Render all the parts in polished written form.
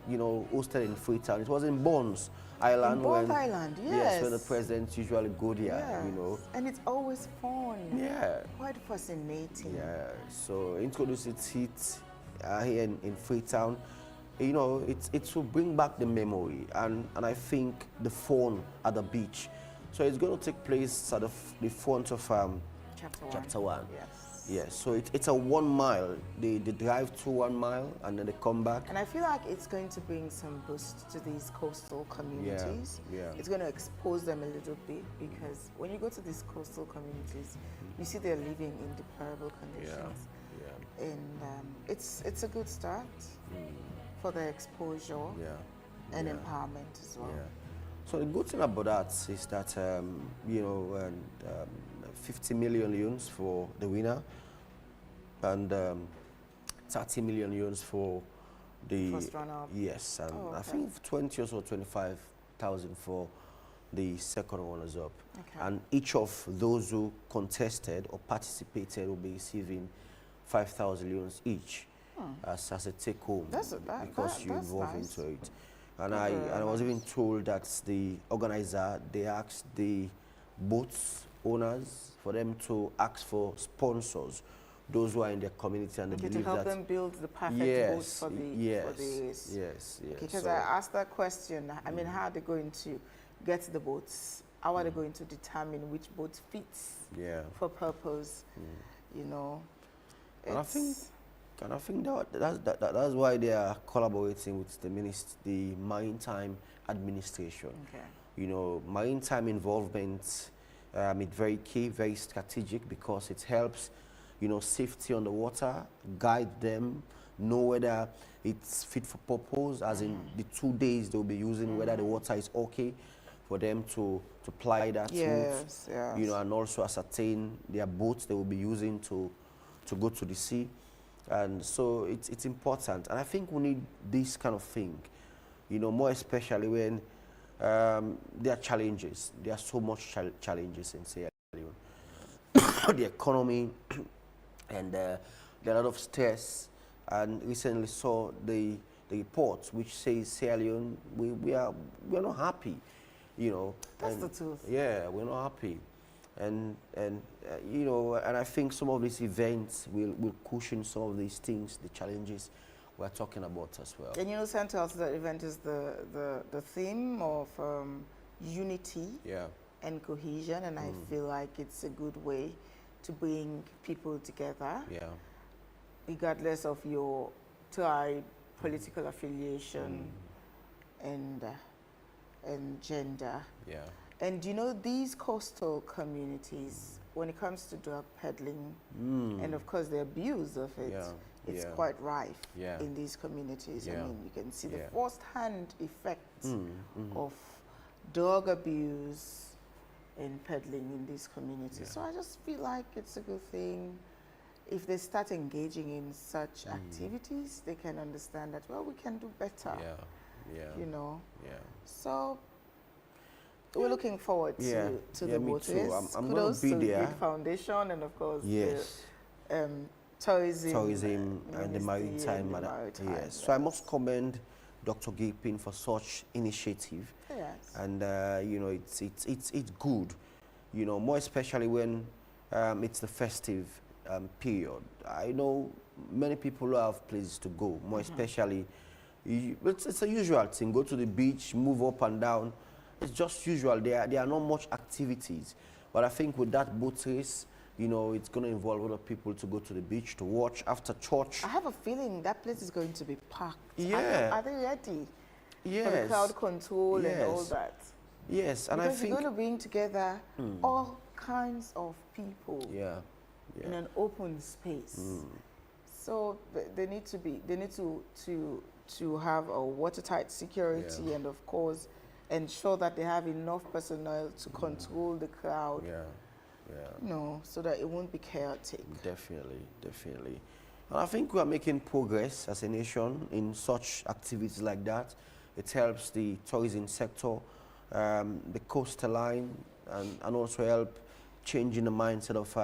hosted in Freetown. It was in Bones Island. In Bones Island, yes. Yes, where the presidents usually go there, Yes. And it's always fun. Yeah. Quite fascinating. Yeah, so introduce it here in Freetown. It will bring back the memory and I think the fun at the beach. So it's going to take place at the front of Chapter 1. Yes. Yes, so it's a 1 mile. They drive to 1 mile and then they come back. And I feel like it's going to bring some boost to these coastal communities. Yeah. It's going to expose them a little bit because when you go to these coastal communities, you see they're living in deplorable conditions. Yeah. And it's a good start for the exposure and empowerment as well. Yeah. So the good thing about that is that 50 million yuans for the winner and 30 million yuans for the first runner-up. Yes, and I think 20 or so 25,000 for the second runners-up. Okay. And each of those who contested or participated will be receiving 5,000 yuans each as a take-home because you involve nice. into it. And I was even told that the organizer, they asked the boats owners for them to ask for sponsors, those who are in their community and they believe to help that them build the perfect boats for the race. Yes. Because so I asked that question, I mean, how are they going to get the boats? How are they going to determine which boat fits for purpose? And I think that's why they are collaborating with the Maritime Administration. Okay. Maritime involvement it's very key, very strategic because it helps, safety on the water, guide them, know whether it's fit for purpose, as in the 2 days they'll be using, whether the water is okay for them to ply that yes. and also ascertain their boats they will be using to go to the sea. And so it's important. And I think we need this kind of thing, more especially when there are challenges. There are so much challenges in Sierra Leone. The economy and there are a lot of stress. And recently saw the report which says Sierra Leone, we're not happy, That's the truth. Yeah, we're not happy. And I think some of these events will cushion some of these things, the challenges we're talking about as well. And central to that event is the theme of unity and cohesion, and I feel like it's a good way to bring people together, regardless of your tribe, political affiliation, and gender. Yeah. And these coastal communities, when it comes to drug peddling, and of course the abuse of it, it's quite rife in these communities. I mean, you can see the first-hand effects of drug abuse and peddling in these communities. So I just feel like it's a good thing. If they start engaging in such activities, they can understand that, well, we can do better. So we're looking forward to the boat race. I'm Kudos going to be the there. Big Foundation and of course the tourism and the maritime. Yes. So I must commend Dr. Gapin for such initiative. Yes. And it's good, more especially when it's the festive period. I know many people who have places to go, more especially. It's a usual thing. Go to the beach, move up and down. It's just usual. There are not much activities. But I think with that boat race, it's going to involve other people to go to the beach to watch after church. I have a feeling that place is going to be packed. Yeah. Are they ready Yes. for the crowd control and all that? Yes, and because I think you're going to bring together all kinds of people in an open space. So they need to have a watertight security and of course ensure that they have enough personnel to control the crowd. So that it won't be chaotic. Definitely. And I think we are making progress as a nation in such activities like that. It helps the tourism sector, the coastal line, and also help changing the mindset of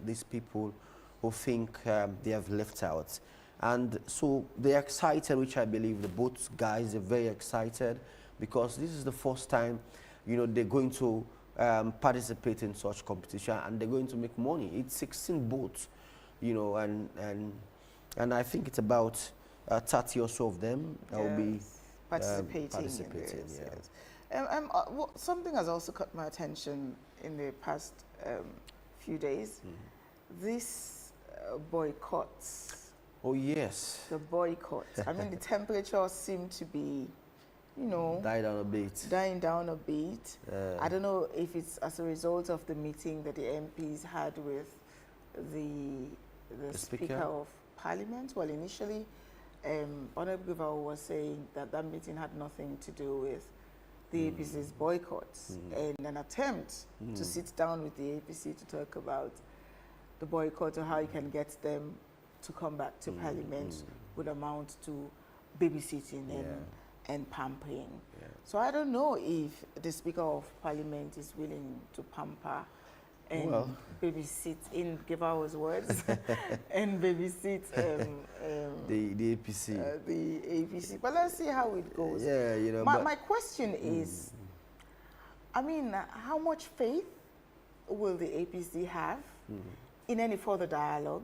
these people who think they have left out. And so they're excited, which I believe the both guys are very excited, because this is the first time, you know, they're going to participate in such competition, and they're going to make money. It's 16 boats, you know, and I think it's about 30 or so of them that will be participating in this, yes. Something has also caught my attention in the past few days. These boycotts. Oh, yes. The boycotts. I mean, the temperature seemed to be, you know, dying down a bit. I don't know if it's as a result of the meeting that the MPs had with the Speaker of Parliament. Well, initially, Honorable Bakarr was saying that that meeting had nothing to do with the APC's boycotts, and an attempt to sit down with the APC to talk about the boycott or how you can get them to come back to Parliament would amount to babysitting and pampering. So I don't know if the Speaker of Parliament is willing to pamper and babysit, in Bakarr's words, and babysit the APC. The APC. But let's see how it goes. Yeah, you know. My question is, I mean, how much faith will the APC have in any further dialogue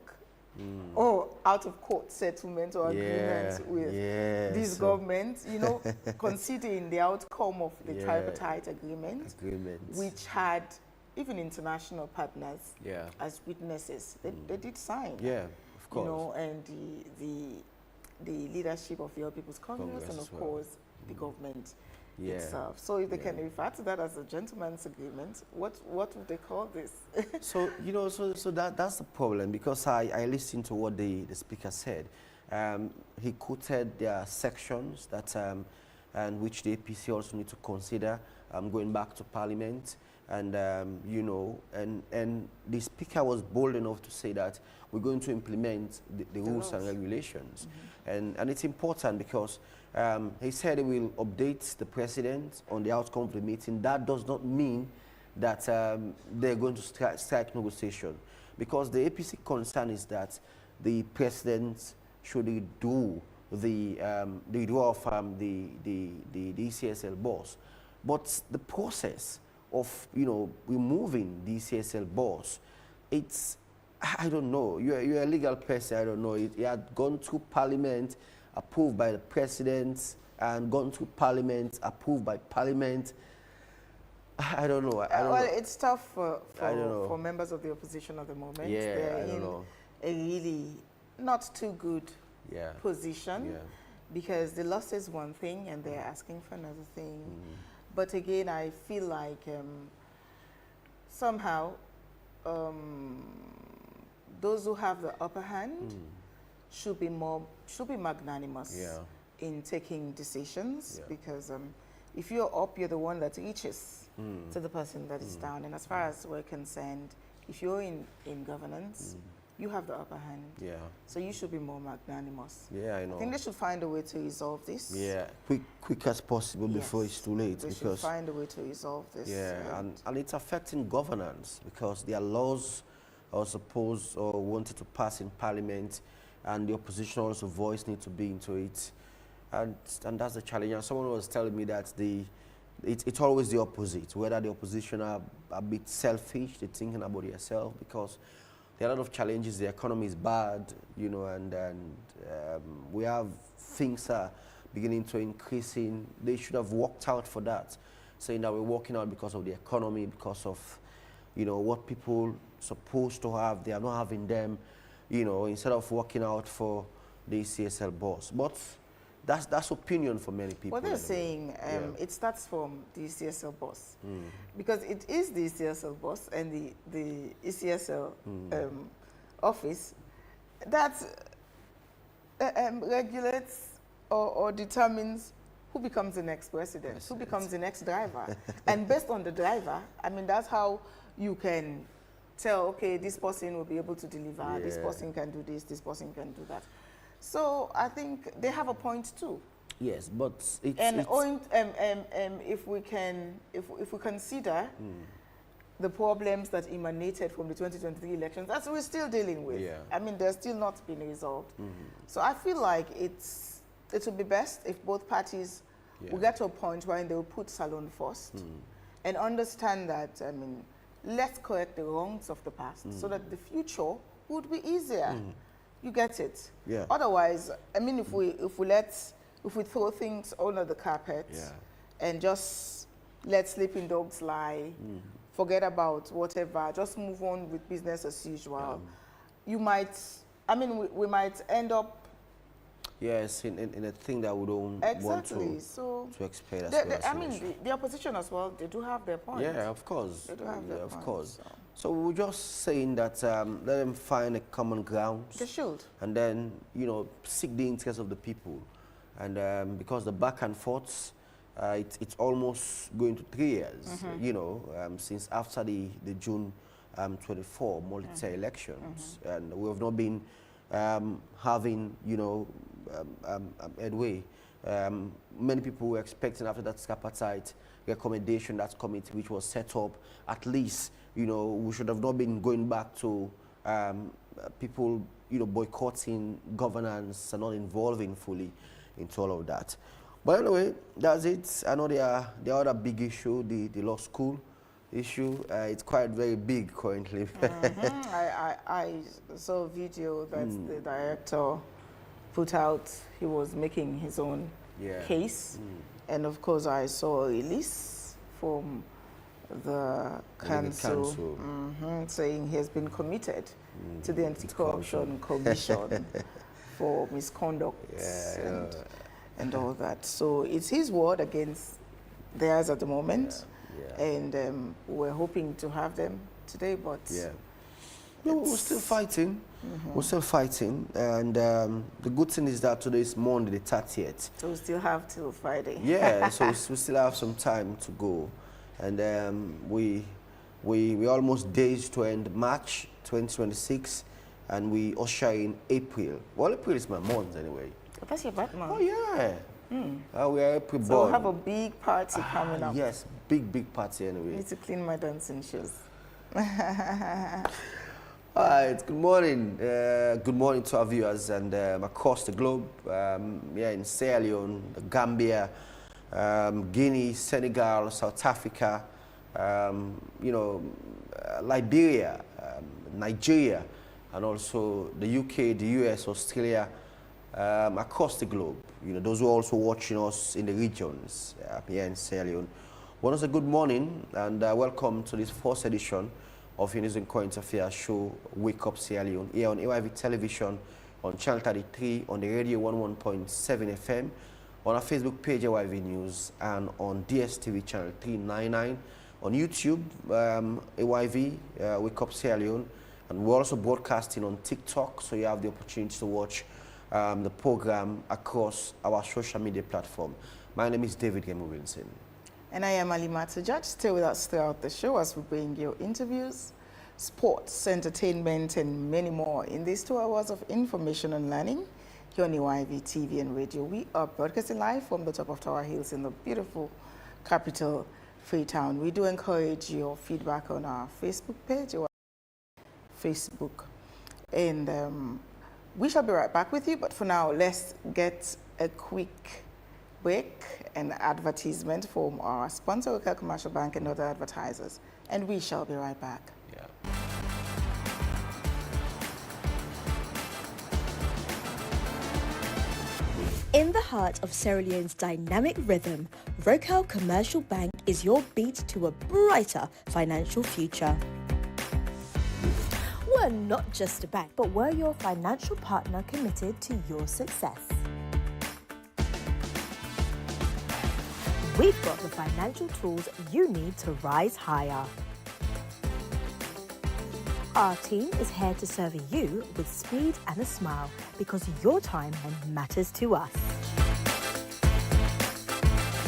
or out-of-court settlement or agreement with this government, you know, considering the outcome of the tripartite agreement, which had even international partners as witnesses. They did sign. Yeah, of course. You know, and the leadership of the All People's Congress and, of course, the government itself. So if they can refer to that as a gentleman's agreement, what would they call this? So, you know, so that's the problem, because I listened to what the Speaker said. He quoted their sections that and which the APC also need to consider going back to Parliament. And, you know, and the Speaker was bold enough to say that we're going to implement the rules and regulations. And it's important because he said he will update the President on the outcome of the meeting. That does not mean that they're going to strike negotiation, because the APC concern is that the President should do the withdrawal from the ECSL boss. But the process of, you know, removing the ECSL boss, it's, I don't know, you're a legal person, I don't know, it had gone through Parliament, approved by the President, and gone through Parliament, approved by Parliament. I don't know. I don't know. It's tough for members of the opposition at the moment. Yeah, they're I don't in know. a really not too good position, because the loss is one thing and they're asking for another thing. But again, I feel like somehow those who have the upper hand should be magnanimous in taking decisions, because if you're up, you're the one that reaches to the person that is down. And as far as we're concerned, if you're in governance, you have the upper hand. So you should be more magnanimous. I know. I think they should find a way to resolve this. Quick as possible before it's too late. They should find a way to resolve this. And it's affecting governance, because there are laws are supposed or wanted to pass in Parliament, and the opposition also voice needs to be into it. And that's the challenge. And someone was telling me that it's always the opposite, whether the opposition are a bit selfish, they're thinking about yourself, because there are a lot of challenges. The economy is bad, you know, and we have things are beginning to increase. They should have worked out for that, saying that we're working out because of the economy, because of, you know, what people supposed to have, they are not having them, you know, instead of working out for the CSL boss. But that's opinion for many people. What they're saying, it starts from the ECSL boss, because it is the ECSL boss and the ECSL office that regulates or determines who becomes the next president, who becomes the next driver. And based on the driver, I mean, that's how you can tell, okay, this person will be able to deliver, this person can do this person can do that. So I think they have a point too. Yes, but if we consider the problems that emanated from the 2023 elections, that's what we're still dealing with. Yeah. I mean, they're still not being resolved. So I feel like it would be best if both parties will get to a point where they will put Salone first and understand that, I mean, let's correct the wrongs of the past so that the future would be easier. You get it? Yeah. Otherwise, I mean, if we throw things under the carpet and just let sleeping dogs lie, forget about whatever, just move on with business as usual, you might, I mean, we might end up yes, in a thing that we don't want to explain as well. I mean, the opposition as well, they do have their point. Yeah, of course. They do have their point, So we're just saying that let them find a common ground. They should. And then, you know, seek the interest of the people. And because the back and forths, it's almost going to 3 years, you know, since after the June 24 multi-tier elections. And we have not been having, you know, headway. Many people were expecting after that tripartite recommendation, that committee which was set up, at least, you know, we should have not been going back to people, you know, boycotting governance and not involving fully into all of that. But anyway, that's it. I know the other big issue, the law school issue. It's quite very big currently. I saw a video that the director put out. He was making his own case. And of course, I saw a release from the council, saying he has been committed to the Anti-Corruption Commission for misconduct and all that. So it's his word against theirs at the moment. And we're hoping to have them today, but no, we're still fighting. We're still fighting, and the good thing is that today is Monday, the 30th. So we still have till Friday. Yeah, so we still have some time to go, and we almost days to end March 2026, and we usher in April. Well, April is my month anyway. That's your birth month. Oh yeah. We are April born. So we'll have a big party coming up. Yes, big party anyway. I need to clean my dancing shoes. All right, good morning. Good morning to our viewers and across the globe. In Sierra Leone, Gambia, Guinea, Senegal, South Africa, you know, Liberia, Nigeria, and also the UK, the US, Australia, across the globe. You know, those who are also watching us in the regions here in Sierra Leone. Well, it's a good morning and welcome to this first edition of your News and Current Affairs show, Wake Up Sierra Leone, here on AYV Television, on Channel 33, on the radio 11.7 FM, on our Facebook page, AYV News, and on DSTV Channel 399, on YouTube, AYV, Wake Up Sierra Leone, and we're also broadcasting on TikTok, so you have the opportunity to watch the program across our social media platform. My name is David Gemurinson. And I am Alimata Judge. Stay with us throughout the show as we bring you interviews, sports, entertainment, and many more in these 2 hours of information and learning here on AYV TV and radio. We are broadcasting live from the top of Tower Hills in the beautiful capital, Freetown. We do encourage your feedback on our Facebook page, or Facebook. And we shall be right back with you, but for now, let's get a quick break and advertisement from our sponsor, Local Commercial Bank, and other advertisers. And we shall be right back. In the heart of Sierra Leone's dynamic rhythm, Local Commercial Bank is your beat to a brighter financial future. We're not just a bank, but we're your financial partner committed to your success. We've got the financial tools you need to rise higher. Our team is here to serve you with speed and a smile because your time matters to us.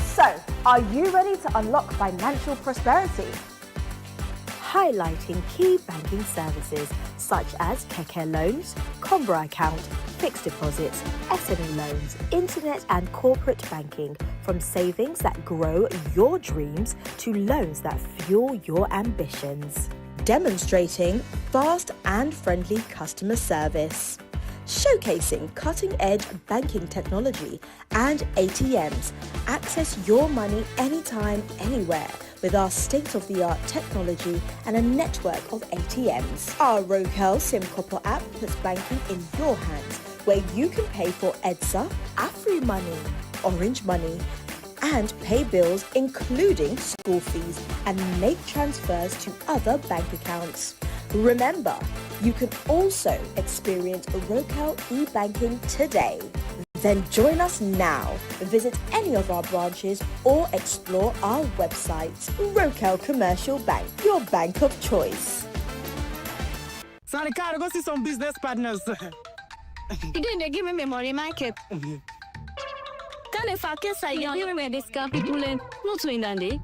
So, are you ready to unlock financial prosperity? Highlighting key banking services such as Keke loans, Combra account, fixed deposits, SME loans, internet and corporate banking, from savings that grow your dreams to loans that fuel your ambitions. Demonstrating fast and friendly customer service. Showcasing cutting-edge banking technology and ATMs. Access your money anytime, anywhere with our state-of-the-art technology and a network of ATMs. Our Rokel SIM Copper app puts banking in your hands, where you can pay for EDSA, AfriMoney, Orange Money, and pay bills including school fees and make transfers to other bank accounts. Remember, you can also experience Rokel e-banking today. Then join us now. Visit any of our branches or explore our website. Rokel Commercial Bank, your bank of choice. Sorry, Carl, go see some business partners. You didn't give me my money, Michael. Can if I can say you give me this capital and not to Indy.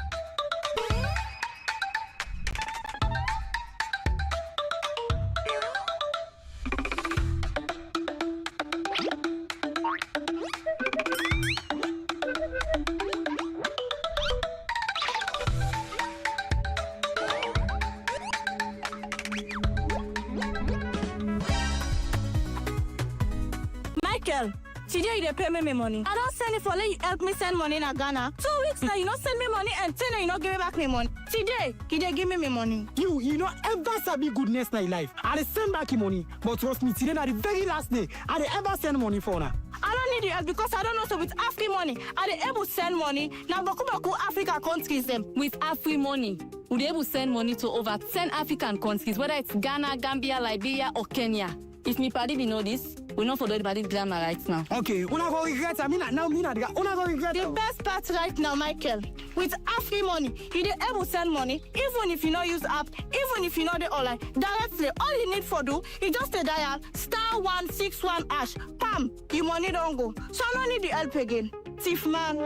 Today you pay me my money. I don't send it for let you help me send money in Ghana. 2 weeks now you not send me money and then you not give me back my money. Today, give me my money. You not ever sabi goodness in life. I send back your money, but trust me, today na the very last day I ever send money for now. I don't need your help because I don't know so with Afri money. I they able to send money. Now Baku Africa countries them. With Afri money, we able to send money to over 10 African countries, whether it's Ghana, Gambia, Liberia, or Kenya. If me party we know this, we not follow the party grammar right now. Okay, una go regret. I mean now, una go regret. The best part right now, Michael, with Afri money, you they able to send money even if you not use app, even if you know the online directly. All you need for do, you just dial *161#. Pam, your money don't go. So I don't need the help again. Thief man.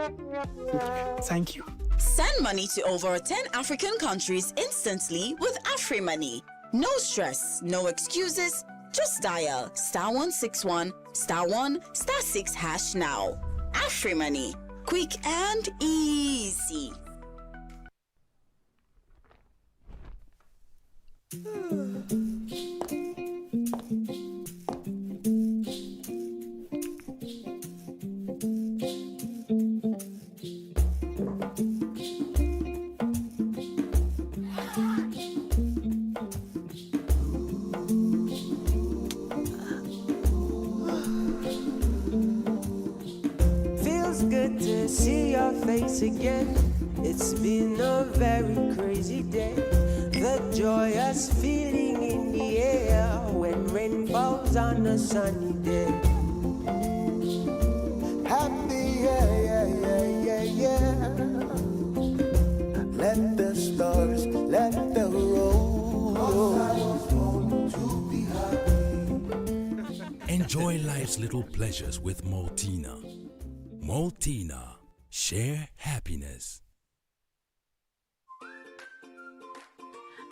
Thank you. Send money to over 10 African countries instantly with AfriMoney. No stress, no excuses. Just dial *161*1*6# now. AfriMoney, quick and easy. Good to see your face again. It's been a very crazy day. The joyous feeling in the air when rain falls on a sunny day. Happy, yeah. Let the stars, let the roll. Enjoy life's little pleasures with Maltina. Maltina, share happiness.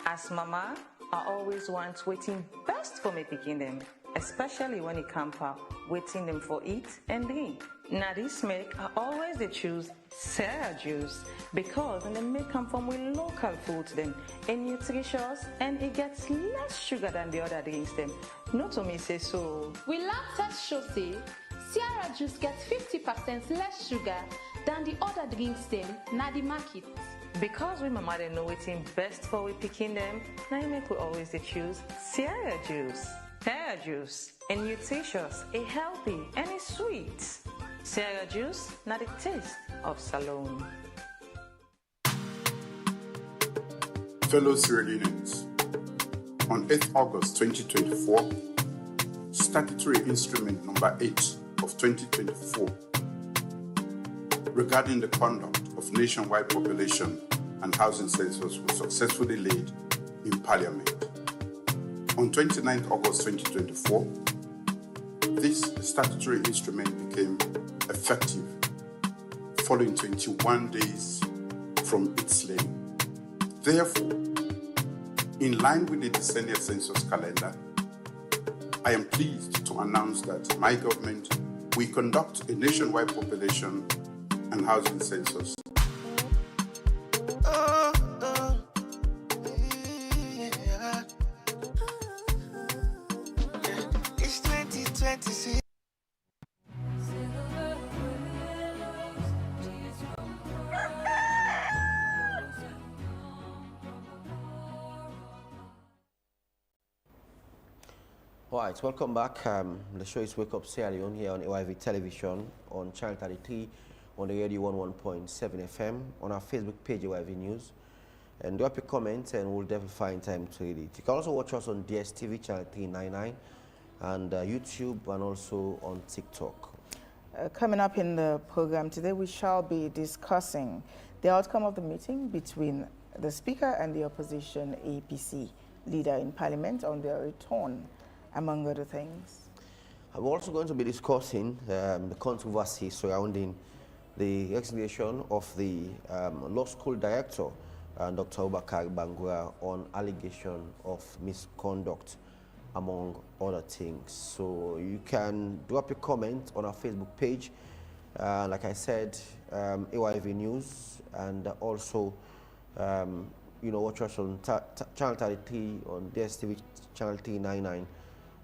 As mama, I always want waiting best for me picking them, especially when it comes out waiting them for eat and drink. Now this make I always they choose Sarah juice because they make come from with local foods them and nutritious and it gets less sugar than the other drinks them. Not to me say so. We lab test show say Sierra juice gets 50% less sugar than the other drinks them na the market. Because we mama they know waiting best for we picking them, now you make we always they choose Sierra juice. Sierra juice and nutritious, a healthy and it's sweet. Sierra juice, not the taste of Salome. Fellow Sierra Leoneans, on 8th August 2024, Statutory Instrument Number 8 of 2024 regarding the conduct of nationwide population and housing census was successfully laid in Parliament. On 29th August 2024, this statutory instrument became effective following 21 days from its laying. Therefore, in line with the decennial census calendar, I am pleased to announce that my government will conduct a nationwide population and housing census. It's 2026. All right, welcome back. The show is Wake Up Sierra Leone here on AYV Television, on Channel 33, on the radio 11.7 FM, on our Facebook page, AYV News. And drop your comments and we'll definitely find time to read it. You can also watch us on DSTV, Channel 399, and YouTube, and also on TikTok. Coming up in the program today, we shall be discussing the outcome of the meeting between the Speaker and the opposition APC leader in Parliament on their return, among other things. I'm also going to be discussing the controversy surrounding the resignation of the law school director, Dr. Bakarr Bangura, on allegation of misconduct, among other things. So you can drop your comment on our Facebook page, like I said, AYV News, and also watch us on Channel 33, on DSTV Channel 399,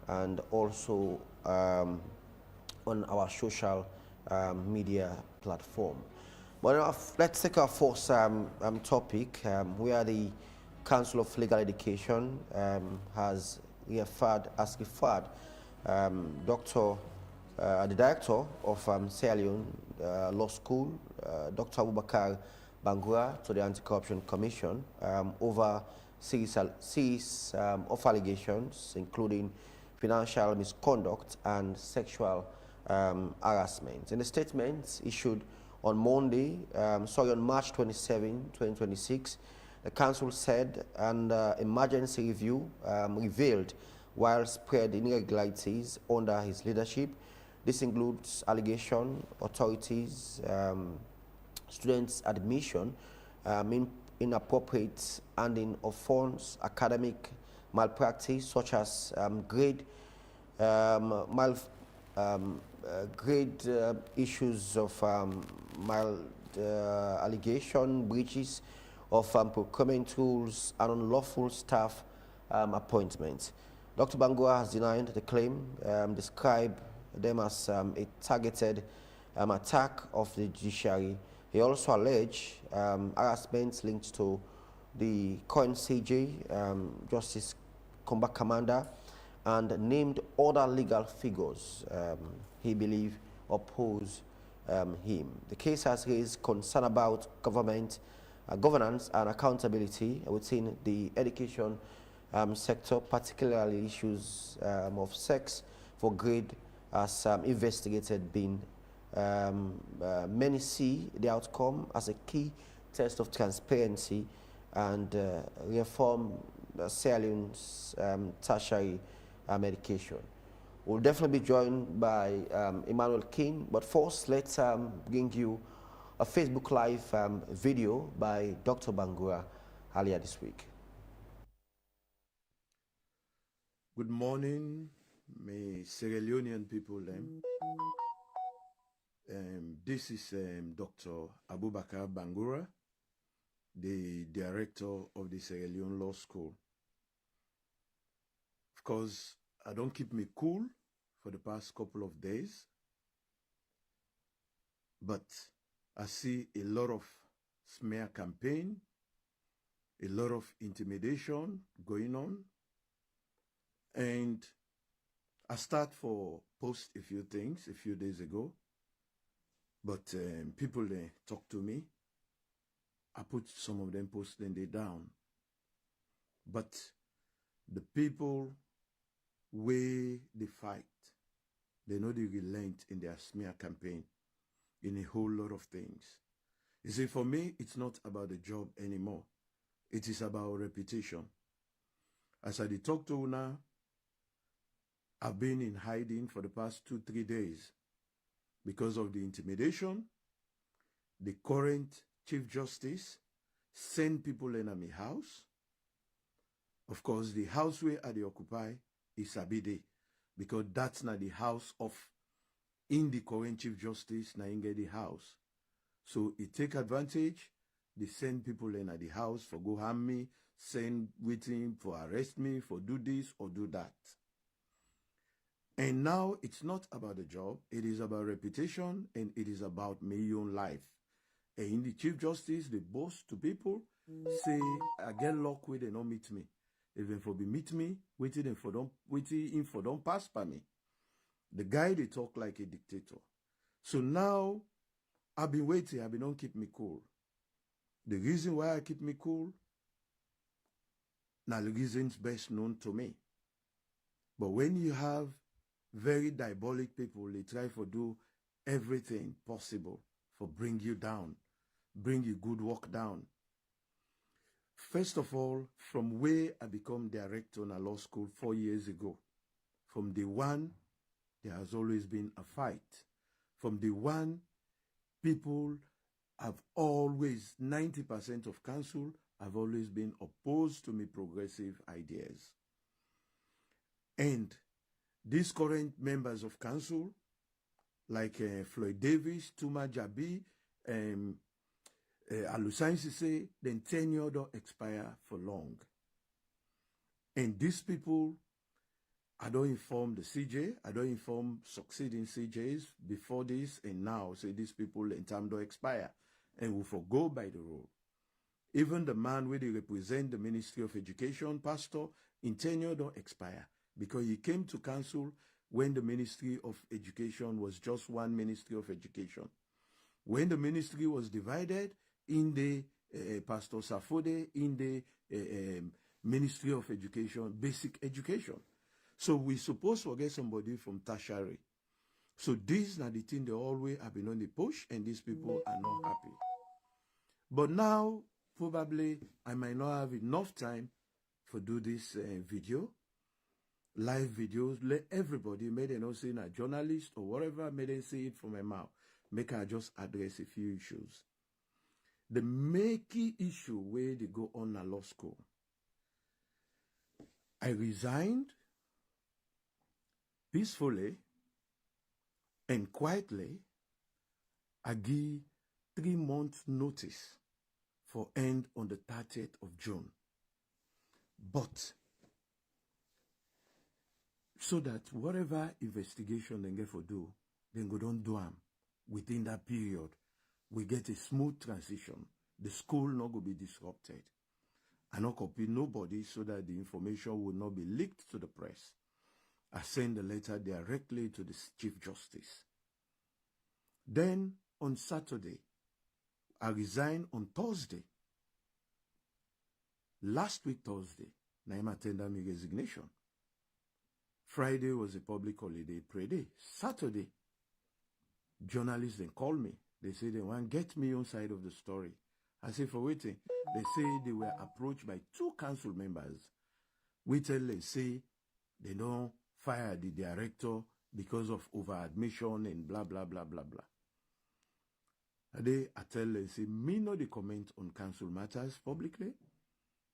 and also on our social media platform. But let's take our first topic, where the Council of Legal Education has referred the director of Sierra Leone Law School, Dr. Bakarr Bangura, to the Anti-Corruption Commission over series of allegations, including financial misconduct and sexual harassment. In the statement issued on on March 27, 2026, the Council said an emergency review revealed widespread irregularities under his leadership. This includes allegation, authorities, students' admission, inappropriate handing of funds, academic malpractice such as grade issues of allegation, breaches of procurement rules, and unlawful staff appointments. Dr. Bangura has denied the claim, described them as a targeted attack of the judiciary. He also alleged harassment linked to the current CJ, Justice Commander, and named other legal figures he believed oppose him. The case has raised concern about governance and accountability within the education sector, particularly issues of sex for grade as investigated being. Many see the outcome as a key test of transparency and reform Sierra Leone's tertiary education. We'll definitely be joined by Emmanuel King, but first let's bring you a Facebook Live video by Dr. Bangura earlier this week. Good morning, my Sierra Leonean people. This is Dr. Bakarr Bangura, the director of the Sierra Leone Law School. Of course, I don't keep me cool for the past couple of days, but I see a lot of smear campaign, a lot of intimidation going on, and I start for post a few things a few days ago, but people talk to me. I put some of them posts, then they down. But the people way they fight, they know they relent in their smear campaign in a whole lot of things. You see, for me, it's not about the job anymore. It is about reputation. As I talk to you now, I've been in hiding for the past 2-3 days because of the intimidation. The current Chief Justice sent people in my house. Of course, the house where I occupy is Abide. because that's not the house of in the current Chief Justice, na get the house. So it take advantage, they send people in at the house for go harm me, send waiting for arrest me, for do this or do that. And now it's not about the job, it is about reputation and it is about my own life. And in the Chief Justice, they boast to people, say, I get luck with they not meet me. Even for be meet me, waiting for don't pass by me. The guy, they talk like a dictator. So now, I've been waiting, I've been on keep me cool. The reason why I keep me cool, now the reason's best known to me. But when you have very diabolic people, they try to do everything possible for bring you down, bring your good work down. First of all, from where I become director in a law school 4 years ago, from day one, there has always been a fight. From day one, people have always, 90% of council have always been opposed to me progressive ideas. And these current members of council, like Floyd Davis, Tuma Jabi, Alusain Sise, then tenure don't expire for long. And these people, I don't inform the CJ, I don't inform succeeding CJs before this and now, say these people in time don't expire and will forgo by the rule. Even the man where they represent the Ministry of Education, pastor, in tenure don't expire because he came to council when the Ministry of Education was just one Ministry of Education. When the ministry was divided in the Pastor Safode, in the Ministry of Education, basic education. So we supposed to get somebody from tertiary. So these are the things they always have been on the push, and these people are not happy. But now, probably, I might not have enough time for do this video, live videos. Let everybody, may they not say a journalist or whatever, may they say it from my mouth. Make I just address a few issues. The main key issue where they go on a law school. I resigned peacefully and quietly. I give 3 months notice for end on the 30th of June. But so that whatever investigation they get for do, then go don't do them within that period. We get a smooth transition. The school not going to be disrupted. I not copy nobody so that the information will not be leaked to the press. I send the letter directly to the Chief Justice. Then on Saturday, I resign on Thursday. Last week Thursday, I tender my resignation. Friday was a public holiday, pray-day. Saturday, journalists then call me. They say they want to get me on side of the story. I say for waiting. They say they were approached by 2 council members. We tell them, say they don't fire the director because of over-admission and blah, blah, blah, blah, blah. I tell them, say, me not the comment on council matters publicly.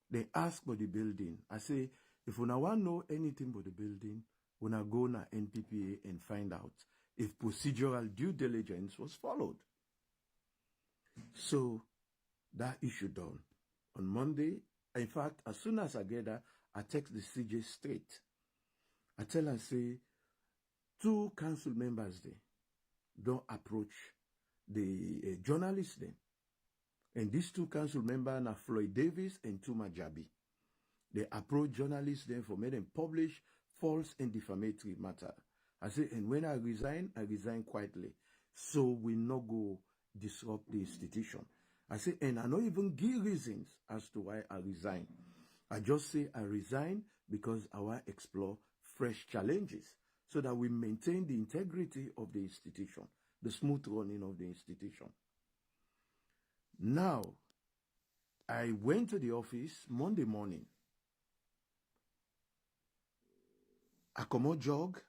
They ask for the building. I say, if you want to know anything about the building, we go na NPPA and find out if procedural due diligence was followed. So that issue done. On Monday, in fact, as soon as I get that, I text the CJ straight. I tell her, say, 2 council members there don't approach the journalists then. And these 2 council members are Floyd Davis and Tuma Jabi. They approach journalists then for making them publish false and defamatory matter. I say, and when I resign quietly. So we not go disrupt the institution. I say, and I don't even give reasons as to why I resign. I just say I resign because I want to explore fresh challenges so that we maintain the integrity of the institution, the smooth running of the institution. Now, I went to the office Monday morning. I come out jog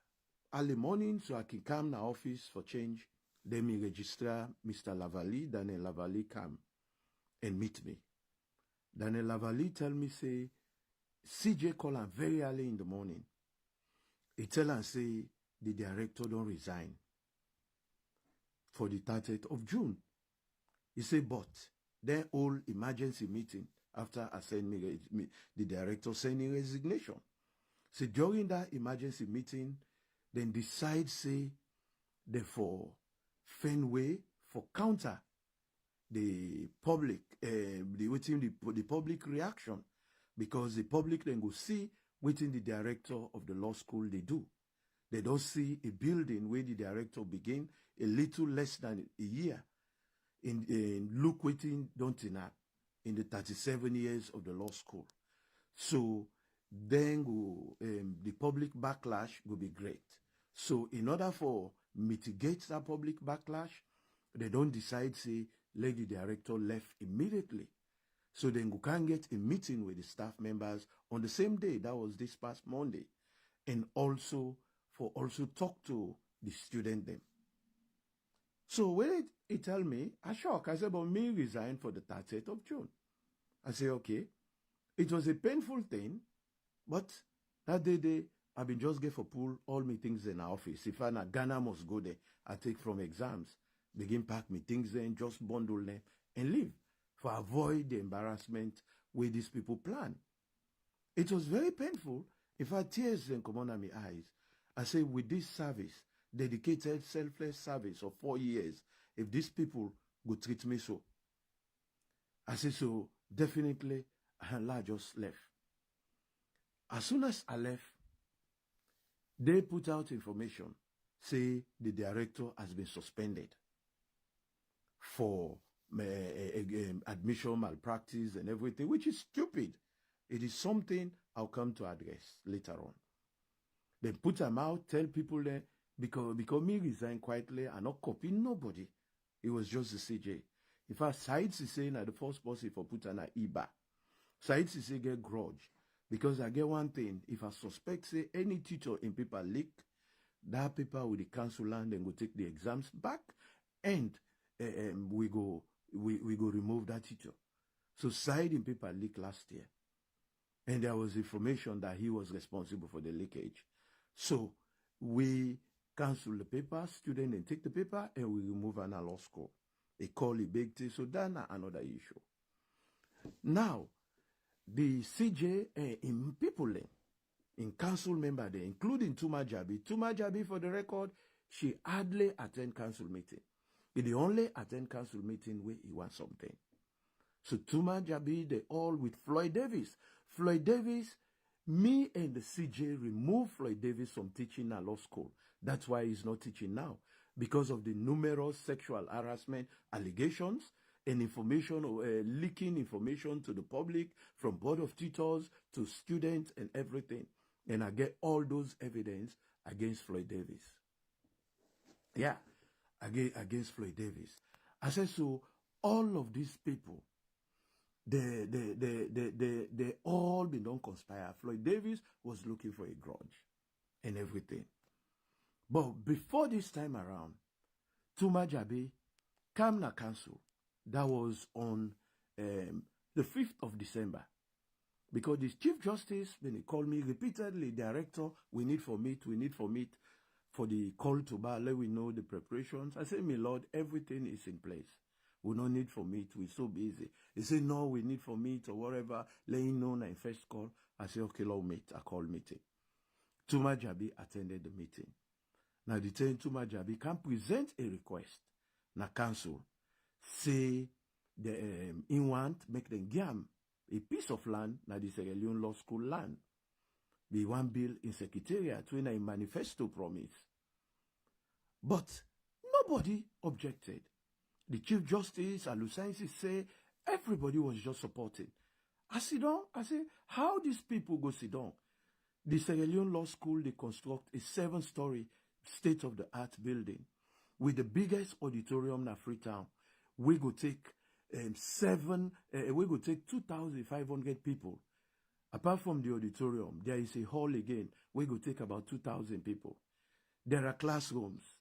early morning so I can come to the office for change. Then me register Mr. Lavalley, Daniel Lavalley come and meet me. Daniel Lavalley tell me, say, CJ call him very early in the morning. He tell and say the director don't resign for the 30th of June. He say, but then all emergency meeting after I send me the director sending resignation. So during that emergency meeting, then decide say therefore Fenway for counter the public the public reaction, because the public then go see within the director of the law school they do. They don't see a building where the director begin a little less than a year in look waiting don't in the 37 years of the law school. So then go, the public backlash will be great. So in order for mitigate that public backlash, they don't decide, say, let the director left immediately. So then we can get a meeting with the staff members on the same day, that was this past Monday, and also talk to the student them. So when he tell me, I shock, I said, but me resign for the 30th of June. I say, okay. It was a painful thing, but that day I've been just get for pull all my things in our office. If I'm at Ghana must go there, I take from exams, begin pack me things in, just bundle them and leave for avoid the embarrassment where these people plan. It was very painful. In fact, tears then come on my eyes. I say, with this service, dedicated, selfless service of 4 years, if these people would treat me so, I say, so definitely, I just left. As soon as I left, they put out information, say the director has been suspended for admission malpractice and everything, which is stupid. It is something I'll come to address later on. They put them out, tell people that because me resign quietly and not copy nobody. It was just the CJ. In fact, Said is saying that the first person for put an IBA. Said is say get grudge. Because I get one thing, if I suspect say any teacher in paper leak, that paper with the council land and go take the exams back, and we go remove that teacher. So Said in paper leak last year. And there was information that he was responsible for the leakage. So we cancel the paper, student and take the paper, and we remove an law school. They call it big thing. So that's another issue. Now, the CJ in people in council member there, including Tuma Jabi for the record, she hardly attend council meeting. He only attend council meeting where he wants something. So Tuma Jabi, they all with Floyd Davis. Floyd Davis, me and the CJ removed Floyd Davis from teaching at law school. That's why he's not teaching now. Because of the numerous sexual harassment allegations and information, leaking information to the public from board of tutors to students and everything. And I get all those evidence against Floyd Davis. Yeah, against Floyd Davis. I said, so all of these people, they all been done conspire. Floyd Davis was looking for a grudge and everything. But before this time around, Tuma Jabi came to council. That was on the 5th of December. Because the Chief Justice, when he called me repeatedly, Director, we need for meet for the call to bar, let we know the preparations. I said, my Lord, everything is in place. We no need for meet, we're so busy. He said, no, we need for meet or whatever, let him know na first call. I said, okay, Lord, meet. I call meeting. Tuma Jabi attended the meeting. Now the Tuma Jabi can present a request na council. Say the in want make them give a piece of land na the Leone Law School land. The one bill in secretariat when a manifesto promise. But nobody objected. The Chief Justice and Lucensis say everybody was just supporting. I sit down, I say, how these people go sit down? The Sierra Leone Law School, they construct a 7-story state-of-the-art building with the biggest auditorium in Freetown. We go take 2,500 people. Apart from the auditorium, there is a hall again. We go take about 2,000 people. There are classrooms.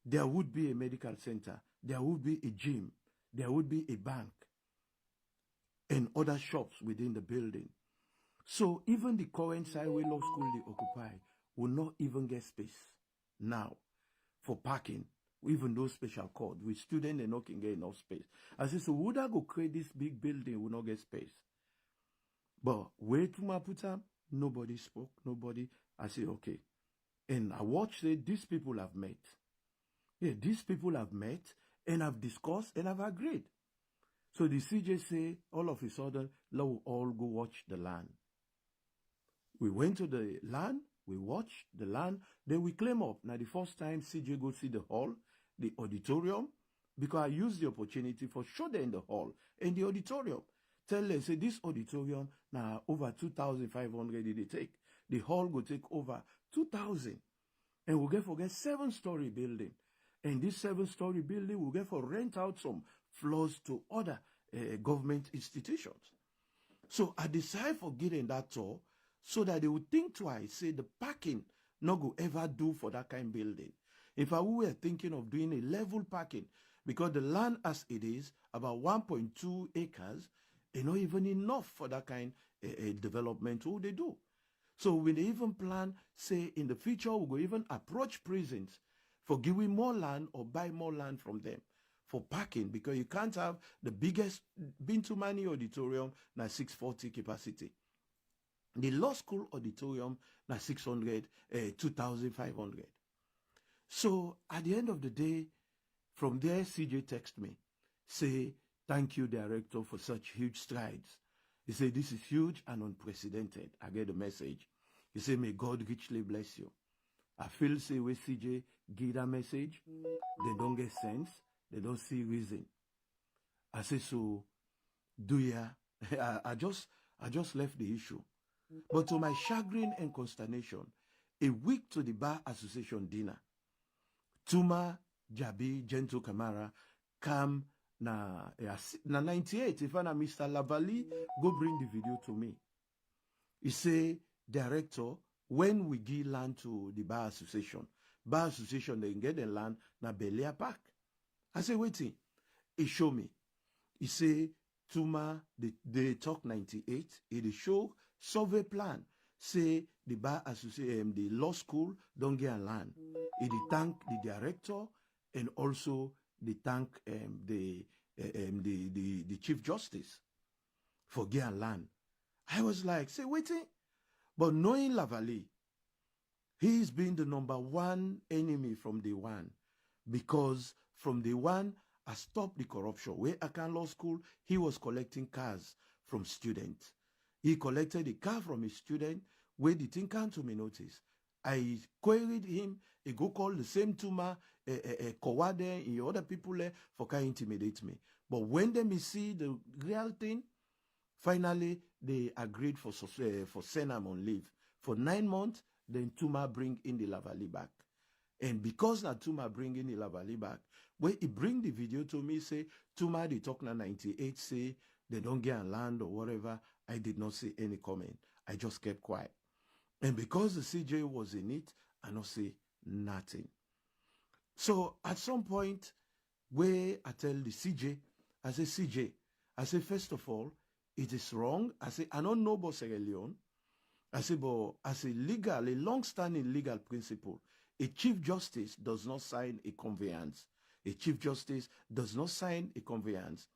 There would be a medical center. There would be a gym. There would be a bank and other shops within the building. So even the current Sideway Law School they occupy will not even get space now for parking, even those special court. With students, they not can get enough space. I said, so would I go create this big building, will not get space? But where to my put up, nobody spoke, nobody. I said, okay. And I watched it, these people have met. Yeah, these people have met and have discussed and have agreed. So the CJ say, all of a sudden, let us all go watch the land. We went to the land, we watched the land, then we claim up. Now the first time CJ go see the hall, the auditorium, because I used the opportunity for show them the hall and the auditorium. Tell them, say this auditorium, now over 2,500 did they take. The hall will take over 2,000. And we'll get for 7-story building. And this 7-story building will get for rent out some floors to other government institutions. So I decided for getting that tour so that they would think twice, say the parking not go ever do for that kind of building. If I were thinking of doing a level parking, because the land as it is, about 1.2 acres, is not even enough for that kind of development, what they do? So when they even plan, say in the future, we'll go even approach prisons for giving more land or buy more land from them for parking, because you can't have the biggest Bintumani auditorium na 640 capacity. The law school auditorium na 600, 2,500. So at the end of the day, from there, CJ text me, say, thank you, director, for such huge strides. He said, this is huge and unprecedented. I get the message. He said, may God richly bless you. I feel, say, when CJ give that message, they don't get sense. They don't see reason. I say, so, do ya? I just left the issue. But to my chagrin and consternation, a week to the Bar Association dinner, Tuma, Jabi, Gento Kamara, come na 98, if I'm Mr. Lavali, go bring the video to me. He say, director, when we give land to the Bar Association, they get the land na Belia Park. I say, waiting. He show me. He say, Tuma, they talk 98. He show survey plan. Say the Bar Association, the law school don't get land. He thank the director and also they thank the Chief Justice for getting land. I was like, say, waiting. But knowing Lavali, he's been the #1 enemy from day one. Because from day one, I stopped the corruption. Where Akan Law School, he was collecting cars from students. He collected a car from a student where the thing came to me notice. I queried him, he go call the same Tuma, Kowade, and other people for can intimidate me. But when they see the real thing, finally, they agreed for Senam on leave. For 9 months, then Tuma bring in the Lavali back. And because that Tuma bring in the Lavali back, when he bring the video to me, say, Tuma, they talk na 98, say, they don't get land or whatever, I did not say any comment. I just kept quiet. And because the CJ was in it, I not say nothing. So at some point, where I tell the CJ, I say, CJ, I say, first of all, it is wrong. I say, I don't know about Leone. I say, but as a long-standing legal principle, a Chief Justice does not sign a conveyance. A Chief Justice does not sign a conveyance.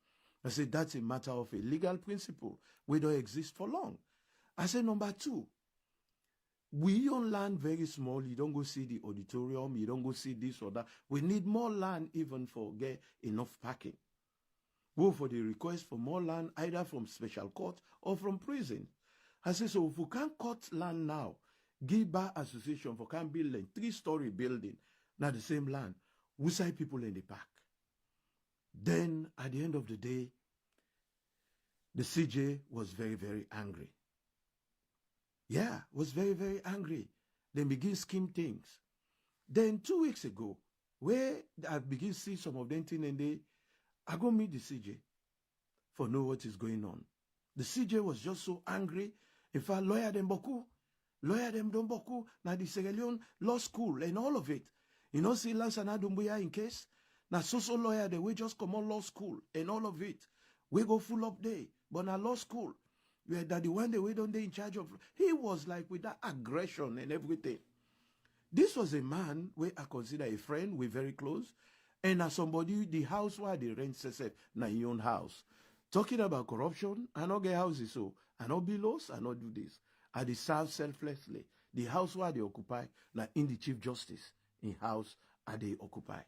I say, that's a matter of a legal principle. We don't exist for long. I say, number 2, we own land very small. You don't go see the auditorium. You don't go see this or that. We need more land even for get enough parking. Go for the request for more land, either from special court or from prison. I say, so if we can't cut land now, give Bar Association for can build a 3-story building, not the same land, we side people in the park. Then, at the end of the day, the CJ was very, very angry. Yeah, was very, very angry. Then begin scheme things. Then 2 weeks ago, where I begin see some of them things, and I go meet the CJ for know what is going on. The CJ was just so angry. In fact, lawyer them boku, lawyer them don't boku. Now the Sierra Leone law school and all of it. You know, see Lansana Dumbuya in case. Now so lawyer they we just come on law school and all of it. We go full up there, but now law school, that the one that we don't they in charge of. He was like with that aggression and everything. This was a man where I consider a friend, we're very close, and as somebody, the house where they rent said, na your own house. Talking about corruption, I not get houses, so I not be lost, I not do this. I dey serve selflessly. The house where they occupy, na in the Chief Justice, in house, I they occupy.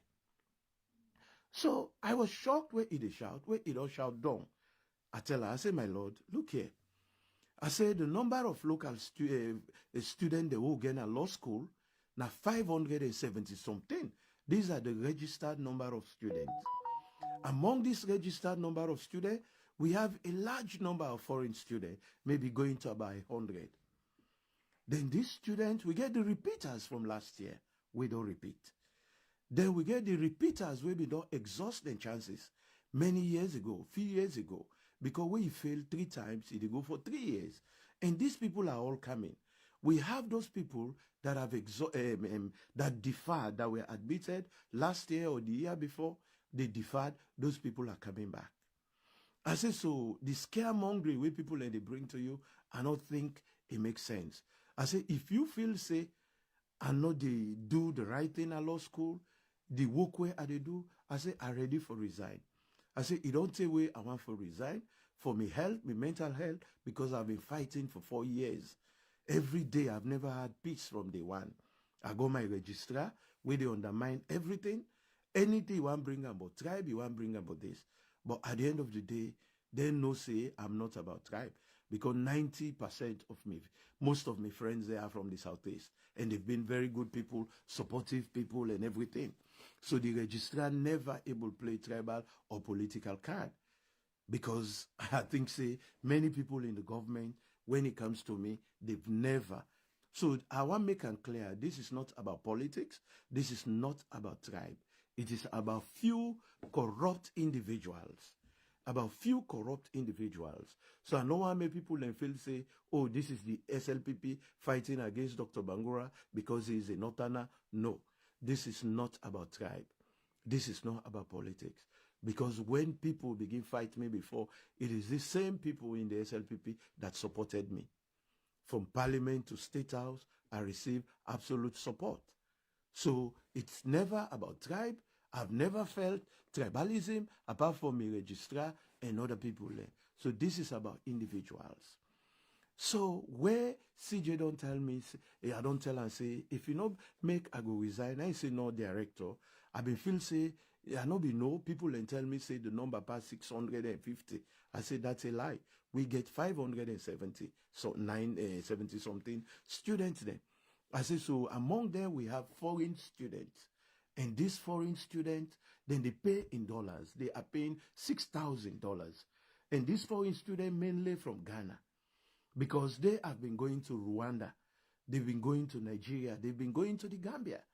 So I was shocked where it shout, where it all shout down. I tell her, I say, my Lord, look here. I say the number of local students they will get a law school, now 570 something. These are the registered number of students. Among this registered number of students, we have a large number of foreign students, maybe going to about 100. Then these students, we get the repeaters from last year. We don't repeat. Then we get the repeaters where we don't exhaust their chances. Many years ago, few years ago, because when you fail 3 times, they go for 3 years. And these people are all coming. We have those people that have that deferred, that were admitted last year or the year before. They deferred. Those people are coming back. I say, so the scaremongering way people they bring to you, I don't think it makes sense. I say, if you feel, say, I know they do the right thing at law school, the work way they do, I say, I'm ready for resign. I say, it don't take way I want for resign for me health, me mental health, because I've been fighting for 4 years. Every day I've never had peace from day one. I go my registrar, where they undermine everything. Anything you want bring about tribe, you want bring about this. But at the end of the day, they no say I'm not about tribe. Because 90% of me, most of my friends, they are from the Southeast. And they've been very good people, supportive people and everything. So the registrar never able to play tribal or political card. Because I think, say, many people in the government, when it comes to me, they've never. So I want to make it clear, this is not about politics. This is not about tribe. It is about few corrupt individuals. About few corrupt individuals. So I know how many people then feel say, oh, this is the SLPP fighting against Dr. Bangura because he is a Northerner. No, this is not about tribe. This is not about politics. Because when people begin fight me before, it is the same people in the SLPP that supported me. From Parliament to State House, I received absolute support. So it's never about tribe. I've never felt tribalism apart from my registrar and other people there. So this is about individuals. So where CJ don't tell me, I don't tell and say, if you not make, I go resign. I say no, director. I been feel say, I no be no, people and tell me say the number past 650. I say that's a lie. We get 570, so 70 something students there. I say, so among them we have foreign students. And these foreign students, then they pay in dollars. They are paying $6,000. And these foreign students mainly from Ghana. Because they have been going to Rwanda. They've been going to Nigeria. They've been going to the Gambia.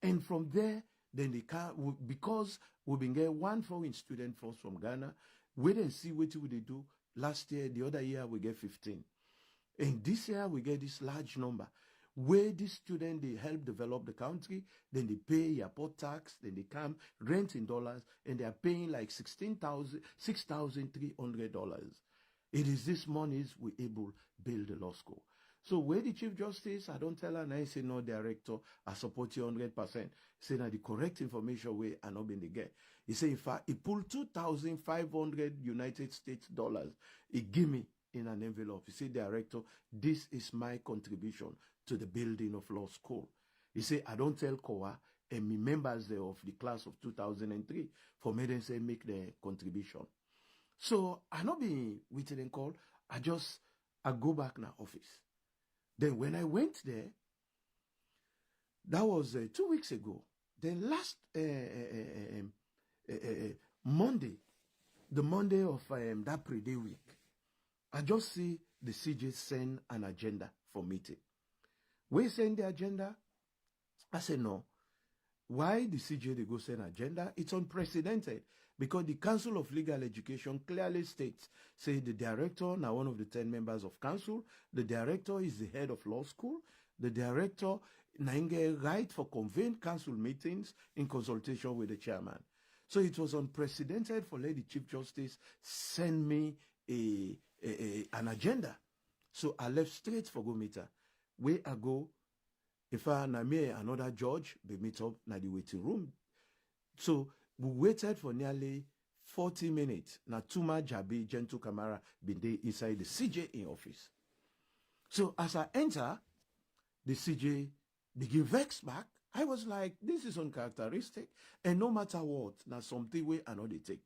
And from there, then they can, because we've been getting one foreign student first from Ghana, wait and see what they do. Last year, the other year, we get 15. And this year, we get this large number. Where these students, they help develop the country, then they pay airport tax, then they come, rent in dollars, and they are paying like $6,300. It is this monies we able build the law school. So where the Chief Justice, I don't tell her, and I say, no, director, I support you 100%. Say that the correct information way I not been the get. He say, in fact, he pulled 2,500 United States dollars. He give me in an envelope. He said, director, this is my contribution to the building of law school. He said, I don't tell COA and me members there of the class of 2003 for me then say make the contribution. So I not be waiting and call. I go back now office. Then when I went there, that was 2 weeks ago. Then last Monday, the Monday of that pre-day week, I just see the CJ send an agenda for meeting. We send the agenda. I said, no. Why the CJ they go send agenda? It's unprecedented because the Council of Legal Education clearly states, say the director, now one of the 10 members of council, the director is the head of law school. The director now get right for convened council meetings in consultation with the chairman. So it was unprecedented for Lady Chief Justice send me an agenda. So I left straight for go meet her. Where I go, If I na me another judge, we meet up na the waiting room. So we waited for nearly 40 minutes. Na Tuma Jabi, Gentle Camara, been there inside the CJ in office. So as I enter, the CJ begin vex back. I was like, this is uncharacteristic. And no matter what, now something way another take.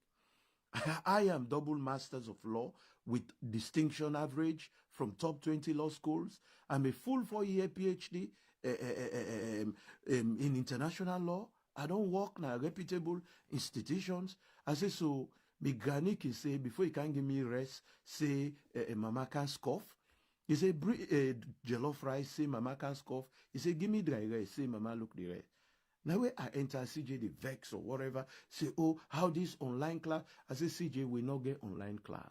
I am double masters of law with distinction average from top 20 law schools. I'm a full 4-year PhD in international law. I don't work in reputable institutions. I say, so my granny can say, before he can give me rest, say, mama can scoff. He say, jollof rice, say, mama can scoff. He say, give me dry rice, say, mama look the rest. Now when I enter CJ, the vex or whatever, say, oh, how this online class? I say, CJ, we not get online class.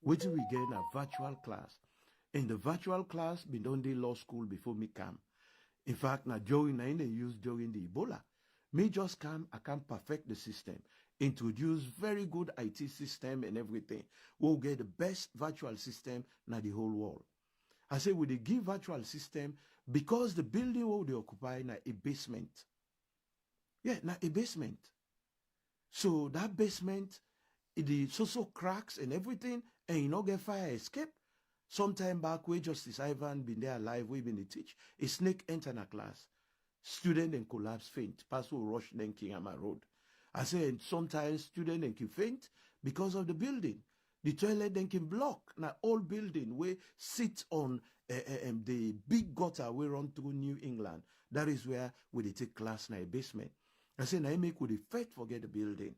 Wait till we get a virtual class. In the virtual class, we don't do law school before me come. In fact, now during I use during the Ebola. Me just come, I can perfect the system, introduce very good IT system and everything. We'll get the best virtual system in the whole world. I say, we give virtual system because the building will they occupy na a basement. Yeah, na a basement. So that basement, the so cracks and everything, and you not get fire escape. Sometime back, where Justice Ivan been there alive, we been the teach. A snake enter a class. Student and collapse faint. Pass will rush then King Ama Road. I say sometimes student then can faint because of the building. The toilet then can block. Now old building where sit on the big gutter we run through New England. That is where we take class in a basement. I say, I make with the fact forget the building.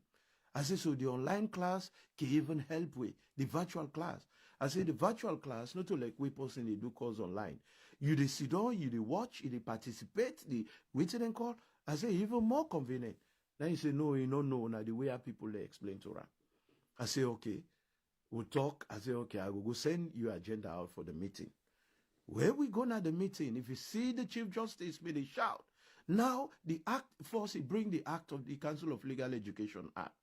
I say, so the online class can even help with the virtual class. I say, the virtual class, not to like we personally do course online. You dey sit down, you dey watch, you dey participate, the waiting and call. I say, even more convenient. Then you say, no, you don't know. Now the way our people they explain to her. I say, okay, we'll talk. I say, okay, I will go send your agenda out for the meeting. Where we go now the meeting, if you see the Chief Justice, may they shout. Now, the act, first he bring the act of the Council of Legal Education Act.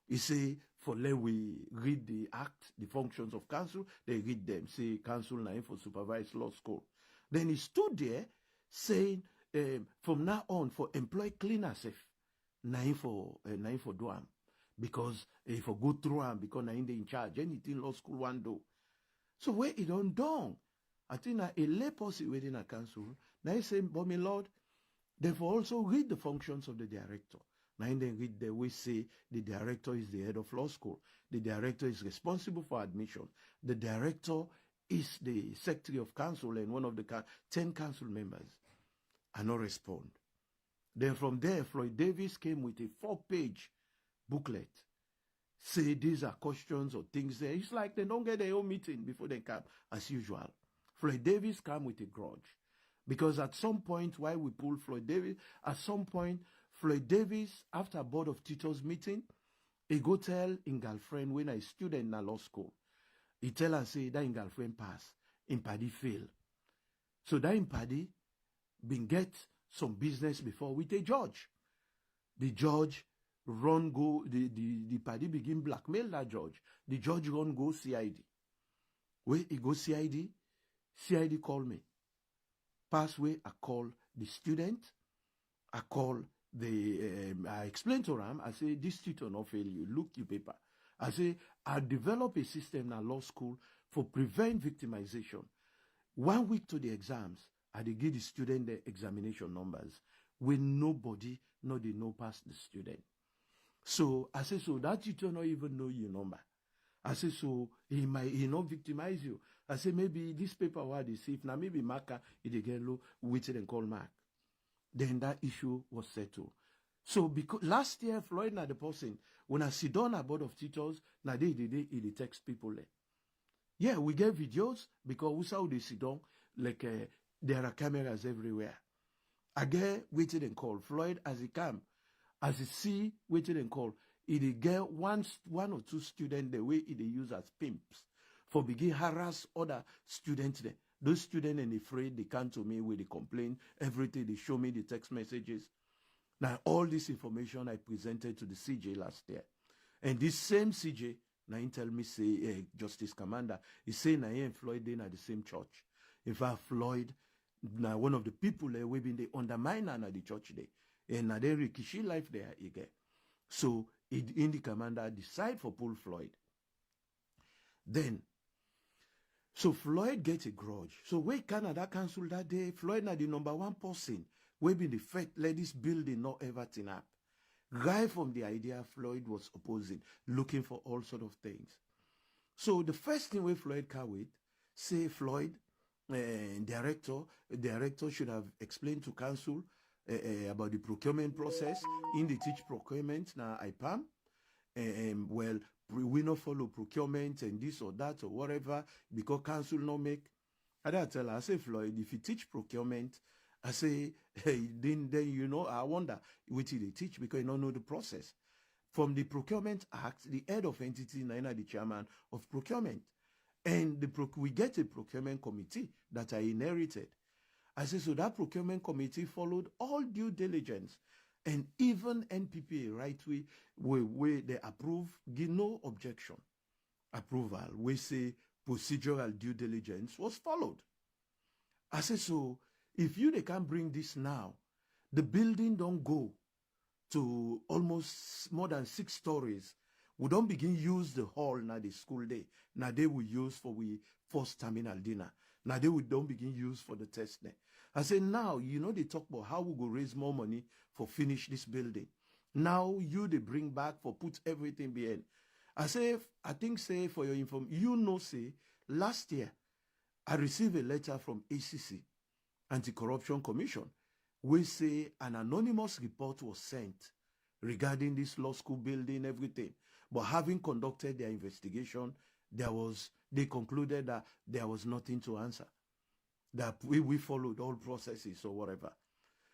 He say, for let we read the act, the functions of council, they read them. Say, council name for supervised law school. Then he stood there saying, from now on, for employ cleaner safe, nine for do am. Because if I go through am, because nine they in charge, anything law school one do. So where it on done? I think a lay person within a council, now he say, but my Lord, therefore also read the functions of the director. Now then read the way say the director is the head of law school. The director is responsible for admission. The director is the secretary of council and one of the 10 council members. I not respond. Then from there, Floyd Davis came with a 4-page booklet. Say these are questions or things there. It's like they don't get their own meeting before they come, as usual. Floyd Davis come with a grudge. Because at some point, while we pull Floyd Davis, at some point, Floyd Davis, after board of teachers meeting, he go tell his girlfriend when I student in a law school. He tell her, say, that his girlfriend pass, him paddy fail. So that him paddy been get some business before with a judge. The judge run go, the paddy begin blackmail that judge. The judge run go CID. Where he go CID, CID call me. Pass way, I call the student, I call the, I explain to them, I say, this tutor not fail you, look your paper. I say, I develop a system in law school for prevent victimization. 1 week to the exams, I dey give the student the examination numbers when nobody, no they know past the student. So I say, so that tutor not even know your number. I say, so he not victimize you. I say, maybe this paper what they see, now maybe marker, if they get low, waited and call mark. Then that issue was settled. So because last year, Floyd na the person, when I sit down a board of teachers, now they text people there. Yeah, we get videos because we saw they sit down, like there are cameras everywhere. I get waited and call. Floyd, as he come, as he see, waited and call. He get one or two students the way they use as pimps for begin harass other students there. Those students and afraid they come to me with the complaint, everything, they show me the text messages. Now all this information I presented to the CJ last year. And this same CJ, now he tell me say, Justice Commander, he say now he and Floyd they at the same church. In fact, Floyd Now one of the people we been the undermine at the church there. And now they rikishi life there again. So it in the commander decide for pull Floyd. Then so Floyd get a grudge. So where Canada Council that day, Floyd na the number one person we been the first let this building not everything up. Guy from the idea Floyd was opposing, looking for all sort of things. So the first thing we Floyd can wait, say Floyd, director should have explained to council about the procurement process. In the teach procurement now IPAM, well, we not follow procurement and this or that or whatever because council no make. I tell her, I say Floyd, if you teach procurement, I say, hey, then you know, I wonder which they teach because you don't know the process. From the Procurement Act, the head of entity, Naina, the chairman of procurement. And we get a procurement committee that I inherited. I say, so that procurement committee followed all due diligence. And even NPPA, right, we they approve, give no objection. Approval, we say procedural due diligence was followed. I say, so if they can't bring this now, the building don't go to almost more than 6 stories. We don't begin use the hall now the school day. Now they will use for we first terminal dinner. Now they will don't begin use for the test day. I say now, they talk about how we go raise more money for finish this building. Now they bring back for put everything behind. I think for your information, say last year I received a letter from ACC, Anti-Corruption Commission, we say an anonymous report was sent regarding this law school building, everything. But having conducted their investigation, they concluded that there was nothing to answer. That we followed all processes or whatever.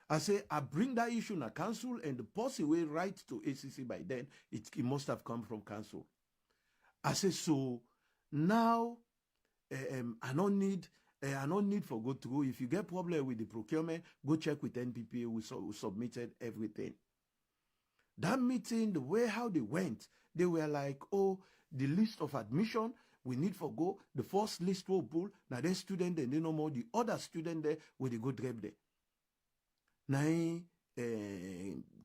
I say, I bring that issue in a council and the person will write to ACC by then, it must have come from council. I say, so now I don't need for go through. If you get problem with the procurement, go check with NPPA. We submitted everything. That meeting, the way how they went, they were like, oh, the list of admission, we need for go. The first list will pull. Now the student, then they no more. The other student there, where they go drive there. Now,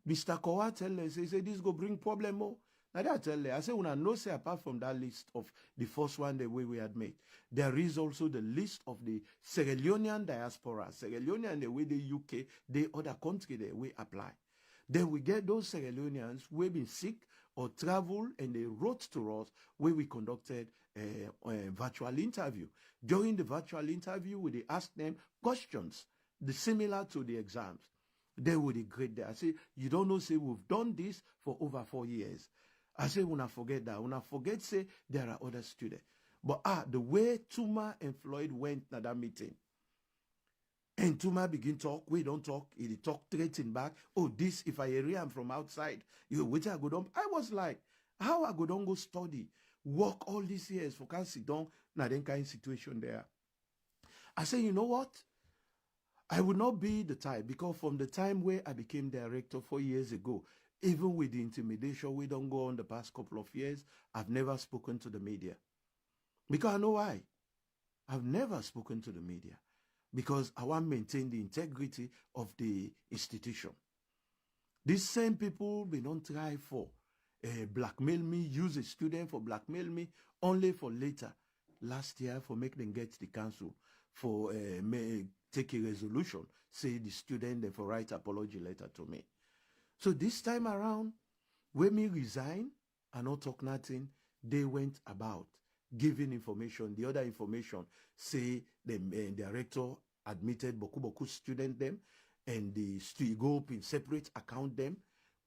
Mr. Kowa tell us, he said, this go bring problem more. Now I tell you, I say, when I know, say, apart from that list of the first one, the way we had made, there is also the list of the Sierra Leonean diaspora. Sierra Leonean, the way the UK, the other country, the way apply. Then we get those Sierra Leoneans who have been sick or travel, and they wrote to us where we conducted a virtual interview. During the virtual interview, we asked them questions similar to the exams. They would grade there. I say, you don't know, say, we've done this for over 4 years. I say, when I forget that, when I forget, say, there are other students. But the way Tuma and Floyd went to that meeting, and Tuma begin talk, we don't talk, he talk threatening back. Oh, this, if I hear I'm from outside, you wait I go down. I was like, how I go down go study, work all these years for can't sit down, now then kind of situation there. I say, you know what? I would not be the type, because from the time where I became director 4 years ago, even with the intimidation we don't go on the past couple of years, I've never spoken to the media. Because I know why. I've never spoken to the media. Because I want to maintain the integrity of the institution. These same people, they don't try for blackmail me, use a student for blackmail me, only for later, last year, for make them get the council, for take a resolution, say the student, then for write apology letter to me. So this time around, when me resign and not talk nothing, they went about giving information. The other information, say the director admitted boku student them, and the go up in separate account them,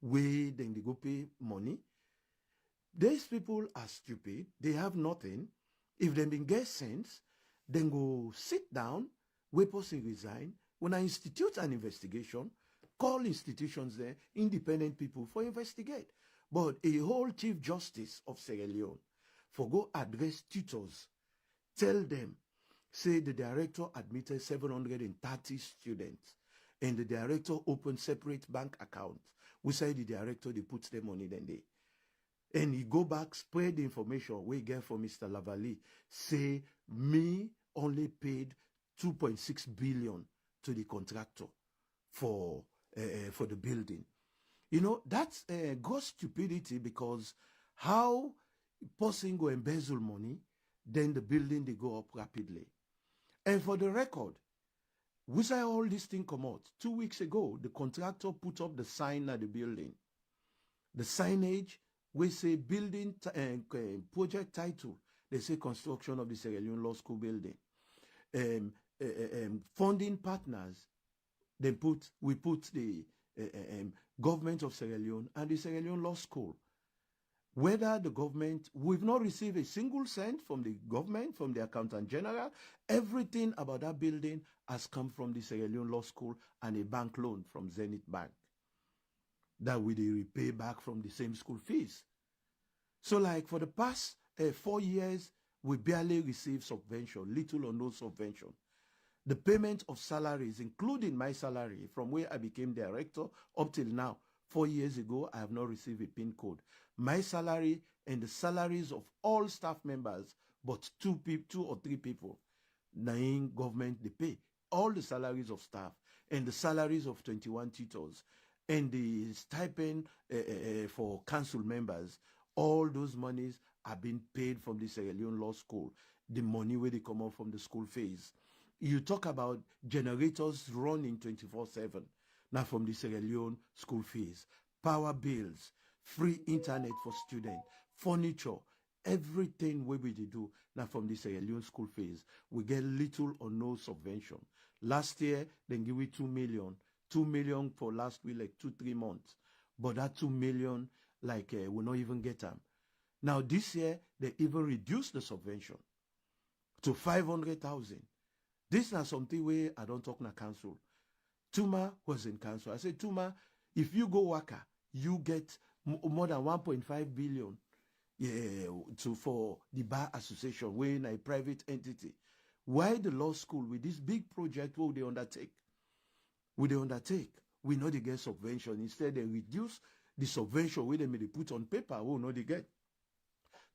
where then they go pay money. These people are stupid. They have nothing. If they been get sense, then go sit down, wait person resign. When I institute an investigation, call institutions there, independent people for investigate. But a whole Chief Justice of Sierra Leone for go address tutors, tell them, say the director admitted 730 students, and the director opened separate bank accounts. We say the director, they put their money then they. And he go back, spread the information we get from Mr. Lavalley, say me only paid 2.6 billion to the contractor for the building. You know, that's gross stupidity, because how person go embezzle money, then the building, they go up rapidly. And for the record, we say all this thing come out. 2 weeks ago, the contractor put up the sign at the building. The signage, we say building project title, they say construction of the Sierra Leone Law School building. Funding partners, we put the government of Sierra Leone and the Sierra Leone Law School. Whether the government, we've not received a single cent from the government, from the Accountant General. Everything about that building has come from the Sierra Leone Law School and a bank loan from Zenith Bank that we repay back from the same school fees. So like for the past 4 years, we barely receive subvention, little or no subvention. The payment of salaries, including my salary, from where I became director up till now, 4 years ago, I have not received a PIN code. My salary and the salaries of all staff members, but two or three people, nine government, they pay. All the salaries of staff and the salaries of 21 tutors and the stipend for council members, all those monies are being paid from the Sierra Leone Law School, the money where they come out from the school fees. You talk about generators running 24/7. Now from the Sierra Leone school fees, power bills, free internet for students, furniture, everything we do now from the Sierra Leone school fees. We get little or no subvention. Last year, they give we 2 million. 2 million for last week, like 2-3 months. But that 2 million, like, we not even get them. Now this year, they even reduced the subvention to 500,000. This is something where I don't talk na council. Tuma was in council. I said, Tuma, if you go Waka, you get more than 1.5 billion for the Bar Association, we're in a private entity. Why the law school with this big project will they undertake? We know they get subvention. Instead, they reduce the subvention where they may put on paper, we know they get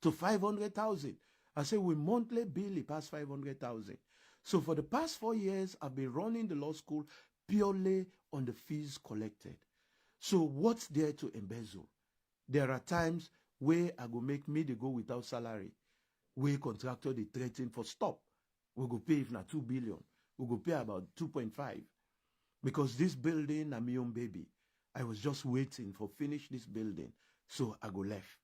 to 500,000. I say we monthly bill it past 500,000. So for the past 4 years, I've been running the law school purely on the fees collected. So what's there to embezzle? There are times where I go make me to go without salary. Where contractor they threaten for stop. We go pay if not 2 billion. We go pay about 2.5. Because this building, I'm my own baby. I was just waiting for finish this building. So I go left.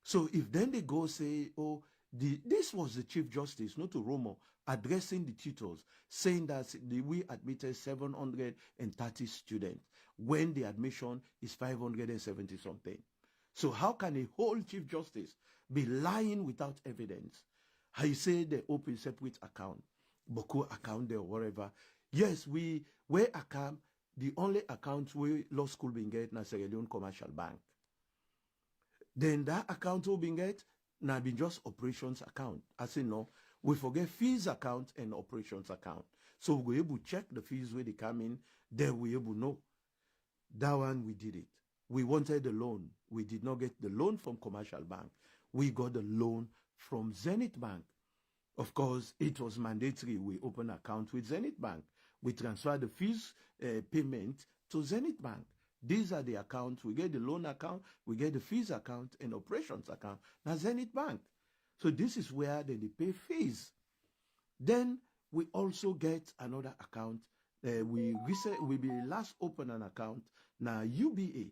So if then they go say, oh, this was the Chief Justice, not to Romo, addressing the tutors, saying that we admitted 730 students when the admission is 570 something. So how can a whole Chief Justice be lying without evidence? I say they open separate account, Boku account there or whatever. Yes, where account, the only account where law school being get na Sierra Leone Commercial Bank. Then that account will be get now be just operations account. I say no, we forget fees account and operations account. So we able to check the fees where they come in, then we able to know. That one we did it. We wanted the loan. We did not get the loan from Commercial Bank. We got the loan from Zenith Bank. Of course, it was mandatory. We open account with Zenith Bank. We transfer the fees payment to Zenith Bank. These are the accounts. We get the loan account, we get the fees account and operations account. Now Zenith Bank. So this is where they pay fees. Then we also get another account. We be last open an account now UBA.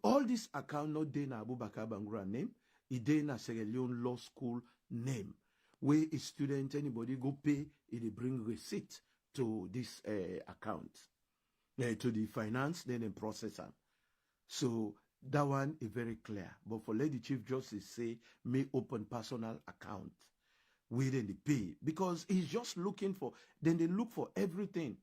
All this account not dey na Bakarr Bangura name, it dey na Sierra Leone Law School name. Where a student, anybody go pay, it bring receipt to this account. To the finance, then in processor. So that one is very clear. But for let the Chief Justice say, may open personal account within the pay. Because he's just looking for, then they look for everything.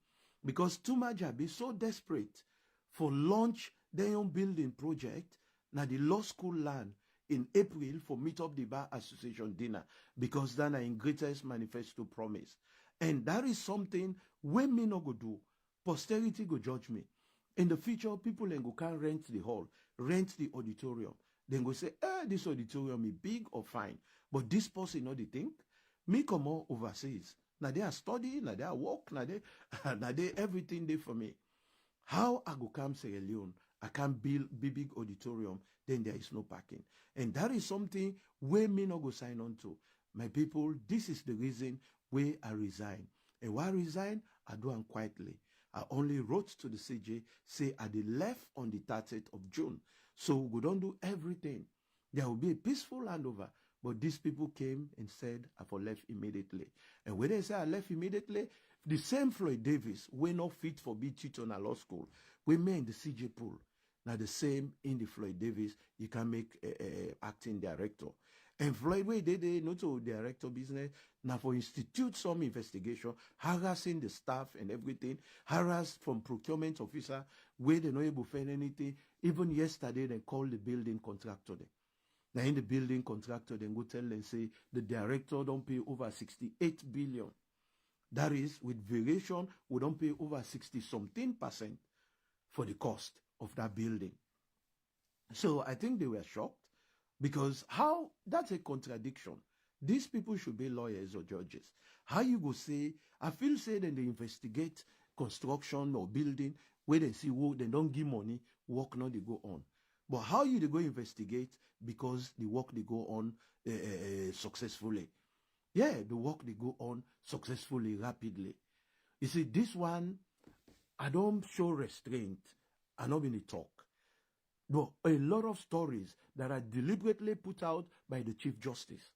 Because Tumaja be so desperate for launch their own building project, now the law school land in April for meet up the Bar Association dinner. Because then in greatest manifesto promise. And that is something we may not go do. Posterity go judge me. In the future, people then go can rent the hall, rent the auditorium. Then go say, this auditorium is big or fine. But this person know the thing. Me come on overseas. Now they are study, now they are work, now they everything there for me. How I go come Sierra Leone, I can't build big auditorium, then there is no parking. And that is something where me not go sign on to. My people, this is the reason where I resign. And why I resign, I do it quietly. I only wrote to the CJ, say I did left on the 30th of June. So we don't do everything. There will be a peaceful handover. But these people came and said, I for left immediately. And when they say I left immediately, the same Floyd Davis, we're not fit for be teach on a law school. We made in the CJ pool. Now the same in the Floyd Davis, you can make acting director. And Floyd, where they not to director business, now for institute some investigation, harassing the staff and everything, harass from procurement officer, where they not able to find anything. Even yesterday, they called the building contractor there. Now in the building contractor, then go tell them, say, the director don't pay over 68 billion. That is, with variation, we don't pay over 60-something% for the cost of that building. So I think they were shocked because how, that's a contradiction. These people should be lawyers or judges. How you go say, I feel say that they investigate construction or building, where they see work, they don't give money, work not they go on. But how you they go investigate because the work they go on successfully? Yeah, the work they go on successfully, rapidly. You see, this one, I don't show restraint. I not in the talk. But a lot of stories that are deliberately put out by the Chief Justice.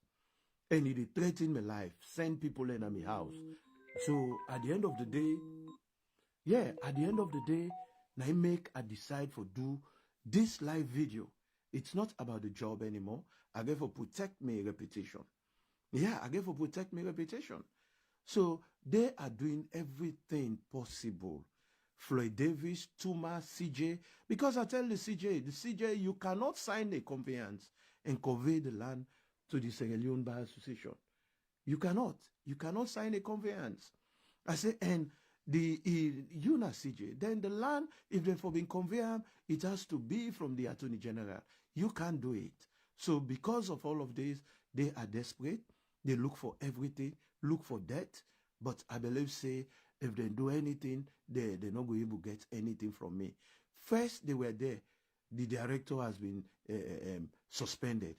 And he threatened my life, send people in my house. So at the end of the day, I decide for do this live video. It's not about the job anymore. I get for protect my reputation. Yeah, I get for protect my reputation. So they are doing everything possible. Floyd Davis, Tuma, CJ, because I tell the CJ, you cannot sign a conveyance and convey the land to the Sierra Leone Bar Association. You cannot sign a conveyance. I say, and you not CJ, then the land, if they're for being conveyed, it has to be from the Attorney General. You can't do it. So because of all of this, they are desperate. They look for everything, look for debt. But I believe, say, if they do anything, they're not going to get anything from me. First, they were there. The director has been suspended.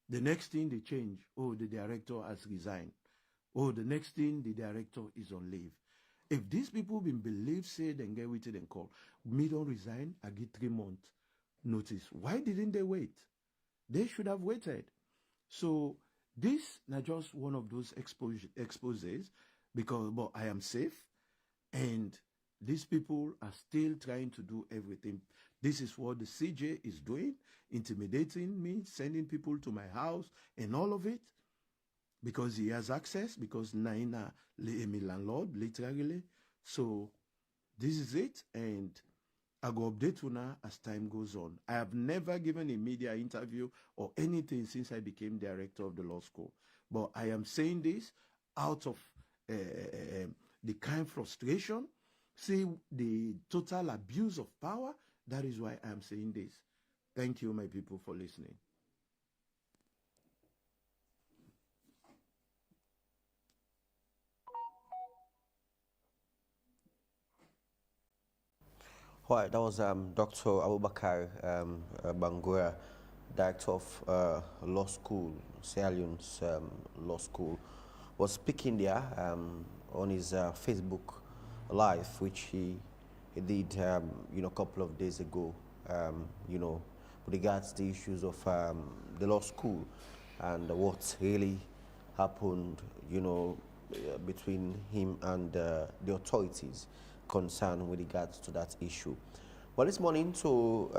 The next thing they change, oh, the director has resigned. Oh, the next thing, the director is on leave. If these people been believed, say, then get with it and call, me don't resign, I get 3 months notice. Why didn't they wait? They should have waited. So this not just one of those exposes, because but I am safe, and these people are still trying to do everything. This is what the CJ is doing, intimidating me, sending people to my house, and all of it, because he has access, because Naina le my landlord, literally. So this is it, and I go update you now as time goes on. I have never given a media interview or anything since I became director of the law school. But I am saying this out of the kind of frustration, see the total abuse of power. That is why I am saying this. Thank you, my people, for listening. All right, that was Dr. Bakarr Bangura, Director of Law School, Sierra Leone's Law School, was speaking there on his Facebook Live, which he did, a couple of days ago, with regards to the issues of the law school and what really happened, between him and the authorities concerned with regards to that issue. Well, this morning to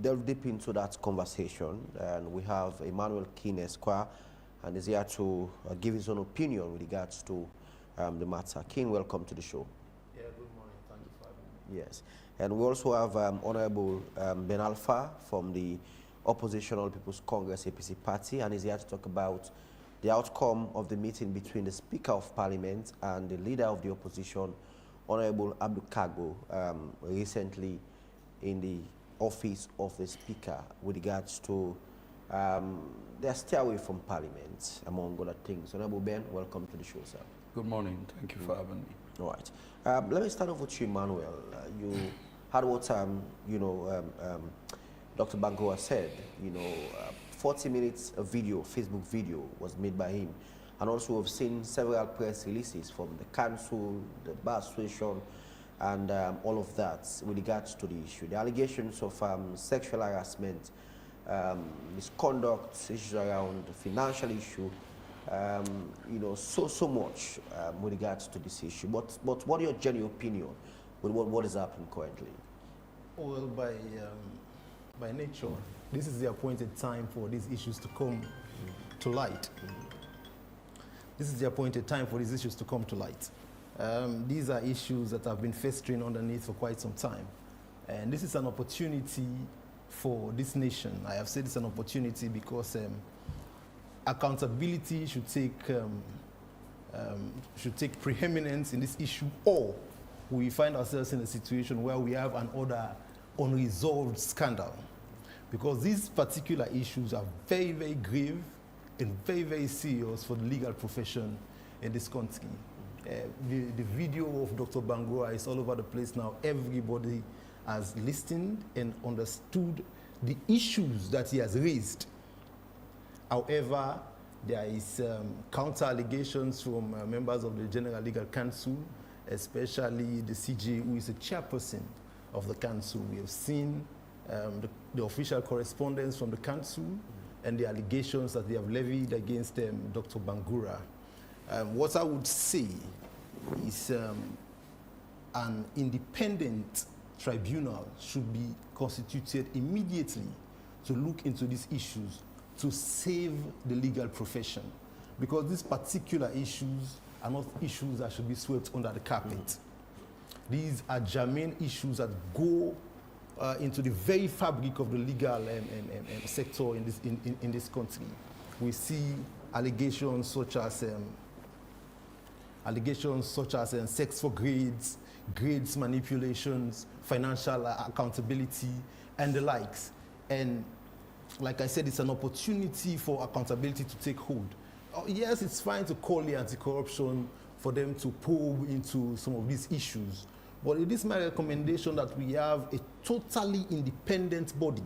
delve deep into that conversation, and we have Emmanuel King Esquire, and is here to give his own opinion with regards to the matter. King, welcome to the show. Yeah, good morning. Thank you for having me. Yes, and we also have Honorable Ben Alpha from the Oppositional People's Congress APC party, and is here to talk about the outcome of the meeting between the Speaker of Parliament and the Leader of the Opposition, Honorable Abdul Kagbo, recently in the office of the Speaker with regards to They stay away from Parliament, among other things. Honorable Ben, welcome to the show, sir. Good morning. Thank you for having me. All right. Let me start off with you, Emmanuel. You heard what Dr. Bangura said. 40 minutes of video, Facebook video, was made by him. And also we've seen several press releases from the council, the bar association, and all of that with regards to the issue. The allegations of sexual harassment, misconduct, issues around the financial issue, so much with regards to this issue. But what are your genuine opinion with what is happening currently? Well, by nature, this is the appointed time for these issues to come to light. This is the appointed time for these issues to come to light. These are issues that have been festering underneath for quite some time. And this is an opportunity for this nation. I have said it's an opportunity because accountability should take preeminence in this issue, or we find ourselves in a situation where we have another unresolved scandal. Because these particular issues are very, very grave and very, very serious for the legal profession in this country. The video of Dr. Bangura is all over the place now. Everybody has listened and understood the issues that he has raised. However, there is counter allegations from members of the General Legal Council, especially the CJ, who is a chairperson of the council. We have seen the official correspondence from the council and the allegations that they have levied against Dr. Bangura. What I would say is an independent tribunal should be constituted immediately to look into these issues to save the legal profession, because these particular issues are not issues that should be swept under the carpet. These are germane issues that go into the very fabric of the legal sector in this country. We see allegations such as sex for grades, grades manipulations, financial accountability, and the likes. And like I said, it's an opportunity for accountability to take hold. Yes, it's fine to call the anti-corruption for them to probe into some of these issues, but it is my recommendation that we have a totally independent body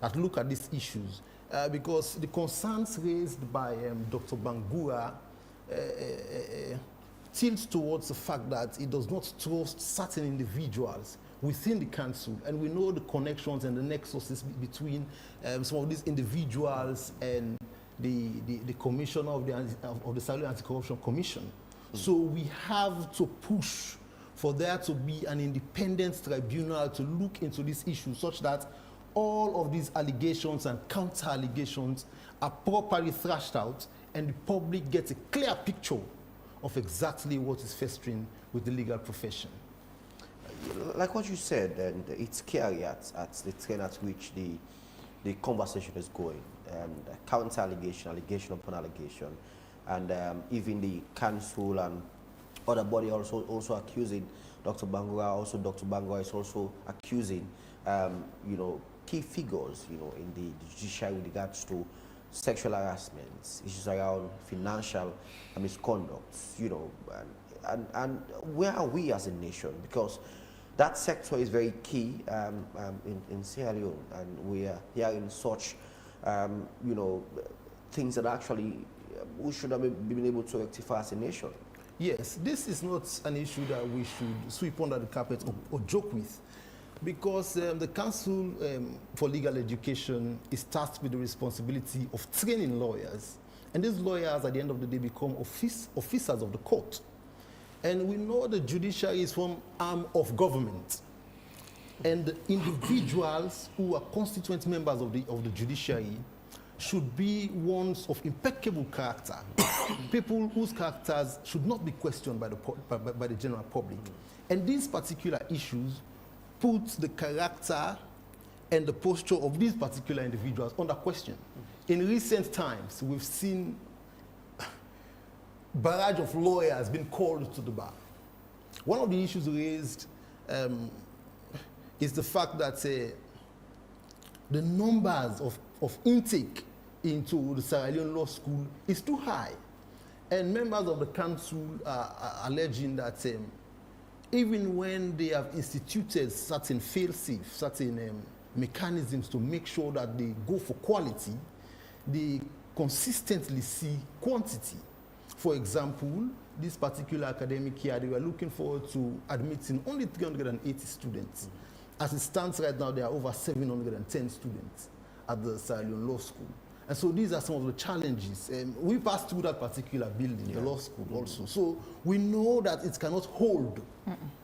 that look at these issues, because the concerns raised by Dr. Bangura tilts towards the fact that it does not trust certain individuals within the council, and we know the connections and the nexuses between some of these individuals and the commissioner of the Salary Anti-Corruption Commission. So we have to push for there to be an independent tribunal to look into this issue, such that all of these allegations and counter-allegations are properly thrashed out and the public gets a clear picture of exactly what is festering with the legal profession. Like what you said, and it's scary at the trend at which the conversation is going. Counter allegation, allegation upon allegation, and even the council and other body also accusing Dr. Bangura. Also, Dr. Bangura is also accusing, key figures, in the judiciary with regards to sexual harassment, issues around financial misconduct, and where are we as a nation? Because that sector is very key in Sierra Leone, and we are hearing such, things that actually we should have been able to rectify as a nation. Yes, this is not an issue that we should sweep under the carpet or joke with, because the Council for Legal Education is tasked with the responsibility of training lawyers, and these lawyers at the end of the day become officers of the court. And we know the judiciary is one arm of government, and the individuals who are constituent members of the judiciary should be ones of impeccable character, people whose characters should not be questioned by the general public. And these particular issues put the character and the posture of these particular individuals under question. In recent times, we've seen barrage of lawyers being called to the bar. One of the issues raised is the fact that the numbers of intake into the Sierra Leone Law School is too high. And members of the council are alleging that even when they have instituted certain fail-safe, certain mechanisms to make sure that they go for quality, they consistently see quantity. For example, this particular academic year, they were looking forward to admitting only 380 students. As it stands right now, there are over 710 students at the Sierra Leone Law School. And so these are some of the challenges. We passed through that particular building, the law school also. So we know that it cannot hold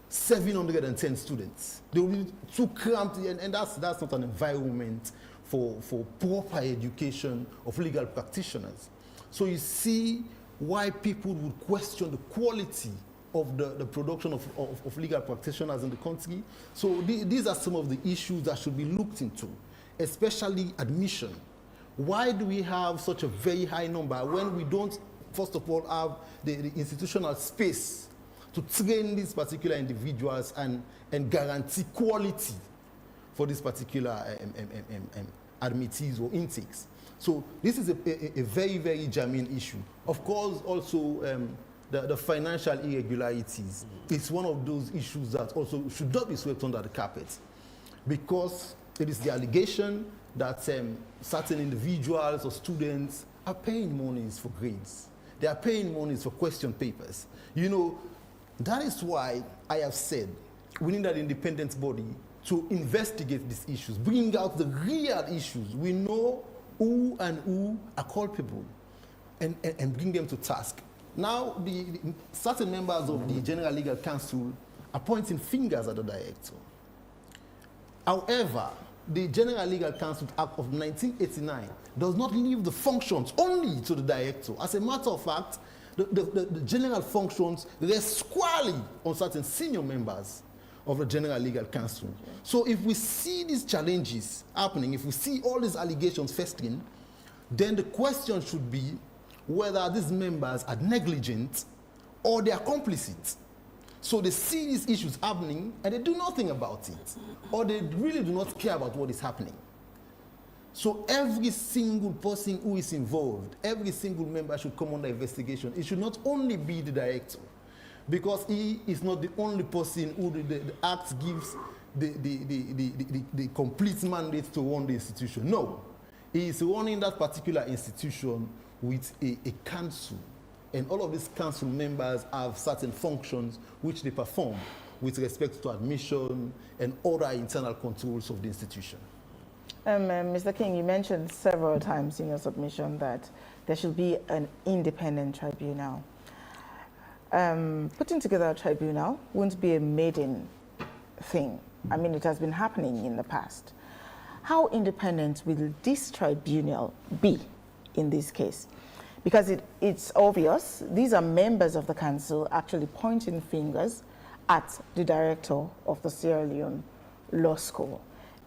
710 students. They will be too cramped, and that's not an environment for proper education of legal practitioners. So you see why people would question the quality of the production of legal practitioners in the country. So these are some of the issues that should be looked into, especially admission. Why do we have such a very high number when we don't, first of all, have the institutional space to train these particular individuals and guarantee quality for these particular admittees or intakes? So this is a very, very germane issue. Of course, also the financial irregularities is one of those issues that also should not be swept under the carpet, because it is the allegation that certain individuals or students are paying monies for grades. They are paying monies for question papers. You know, that is why I have said we need an independent body to investigate these issues, bring out the real issues. We know who are culpable and bring them to task. Now, the certain members of the General Legal Council are pointing fingers at the director. However, the General Legal Council Act of 1989 does not leave the functions only to the director. As a matter of fact, the general functions rest squarely on certain senior members of the General Legal Council. So if we see these challenges happening, if we see all these allegations festering, then the question should be whether these members are negligent or they are complicit. So they see these issues happening and they do nothing about it, or they really do not care about what is happening. So every single person who is involved, every single member should come under investigation. It should not only be the director, because he is not the only person who the Act gives the complete mandate to run the institution. No, he is running that particular institution with a council. And all of these council members have certain functions which they perform with respect to admission and other internal controls of the institution. Mr. King, you mentioned several times in your submission that there should be an independent tribunal. Putting together a tribunal won't be a maiden thing. I mean, it has been happening in the past. How independent will this tribunal be in this case? Because it's obvious, these are members of the council actually pointing fingers at the director of the Sierra Leone Law School.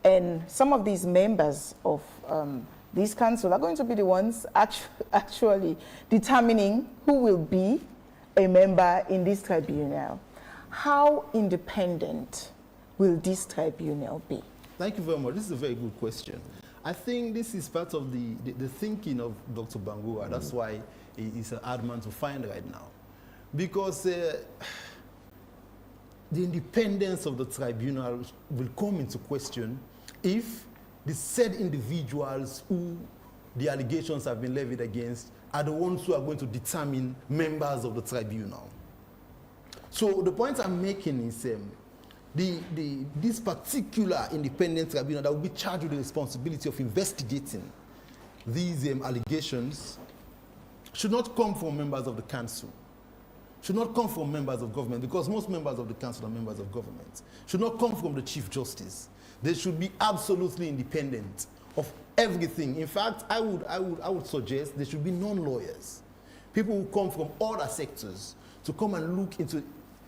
And some of these members of this council are going to be the ones actually determining who will be a member in this tribunal. How independent will this tribunal be? Thank you very much. This is a very good question. I think this is part of the thinking of Dr. Bangura. That's why he's an hard man to find right now. Because the independence of the tribunal will come into question if the said individuals who the allegations have been levied against are the ones who are going to determine members of the tribunal. So the point I'm making is this particular independent tribunal that will be charged with the responsibility of investigating these allegations should not come from members of the council, should not come from members of government, because most members of the council are members of government, should not come from the Chief Justice. They should be absolutely independent of everything. In fact, I would suggest there should be non-lawyers, people who come from other sectors to come and look into.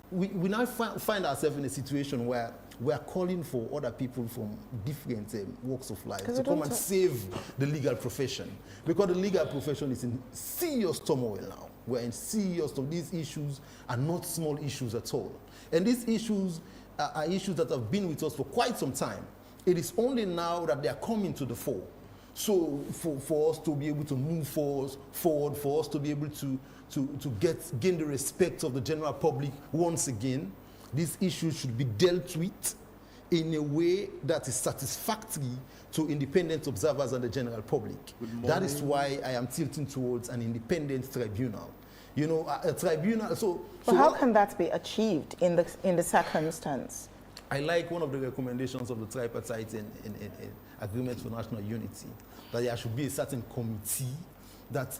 We now find ourselves in a situation where we are calling for other people from different walks of life to come and save the legal profession, because the legal profession is in serious turmoil now. We're in serious turmoil. These issues are not small issues at all. And these issues are issues that have been with us for quite some time. It is only now that they are coming to the fore. So for us to be able to move forward, for us to be able to gain the respect of the general public once again, these issues should be dealt with in a way that is satisfactory to independent observers and the general public. That is why I am tilting towards an independent tribunal. You know, a tribunal. But how can that be achieved in the circumstance? I like one of the recommendations of the tripartite in Agreement for National Unity, that there should be a certain committee that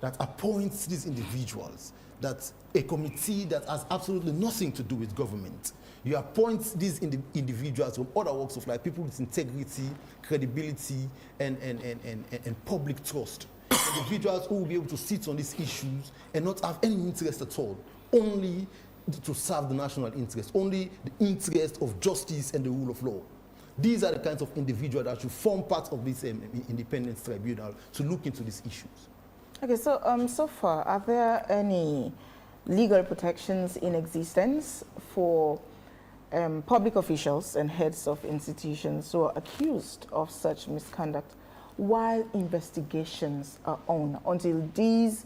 appoints these individuals, that a committee that has absolutely nothing to do with government. You appoint these individuals from other walks of life, people with integrity, credibility, and public trust. Individuals who will be able to sit on these issues and not have any interest at all, only to serve the national interest, only the interest of justice and the rule of law. These are the kinds of individuals that should form part of this independent tribunal to look into these issues. Okay, so so far, are there any legal protections in existence for public officials and heads of institutions who are accused of such misconduct while investigations are on, until these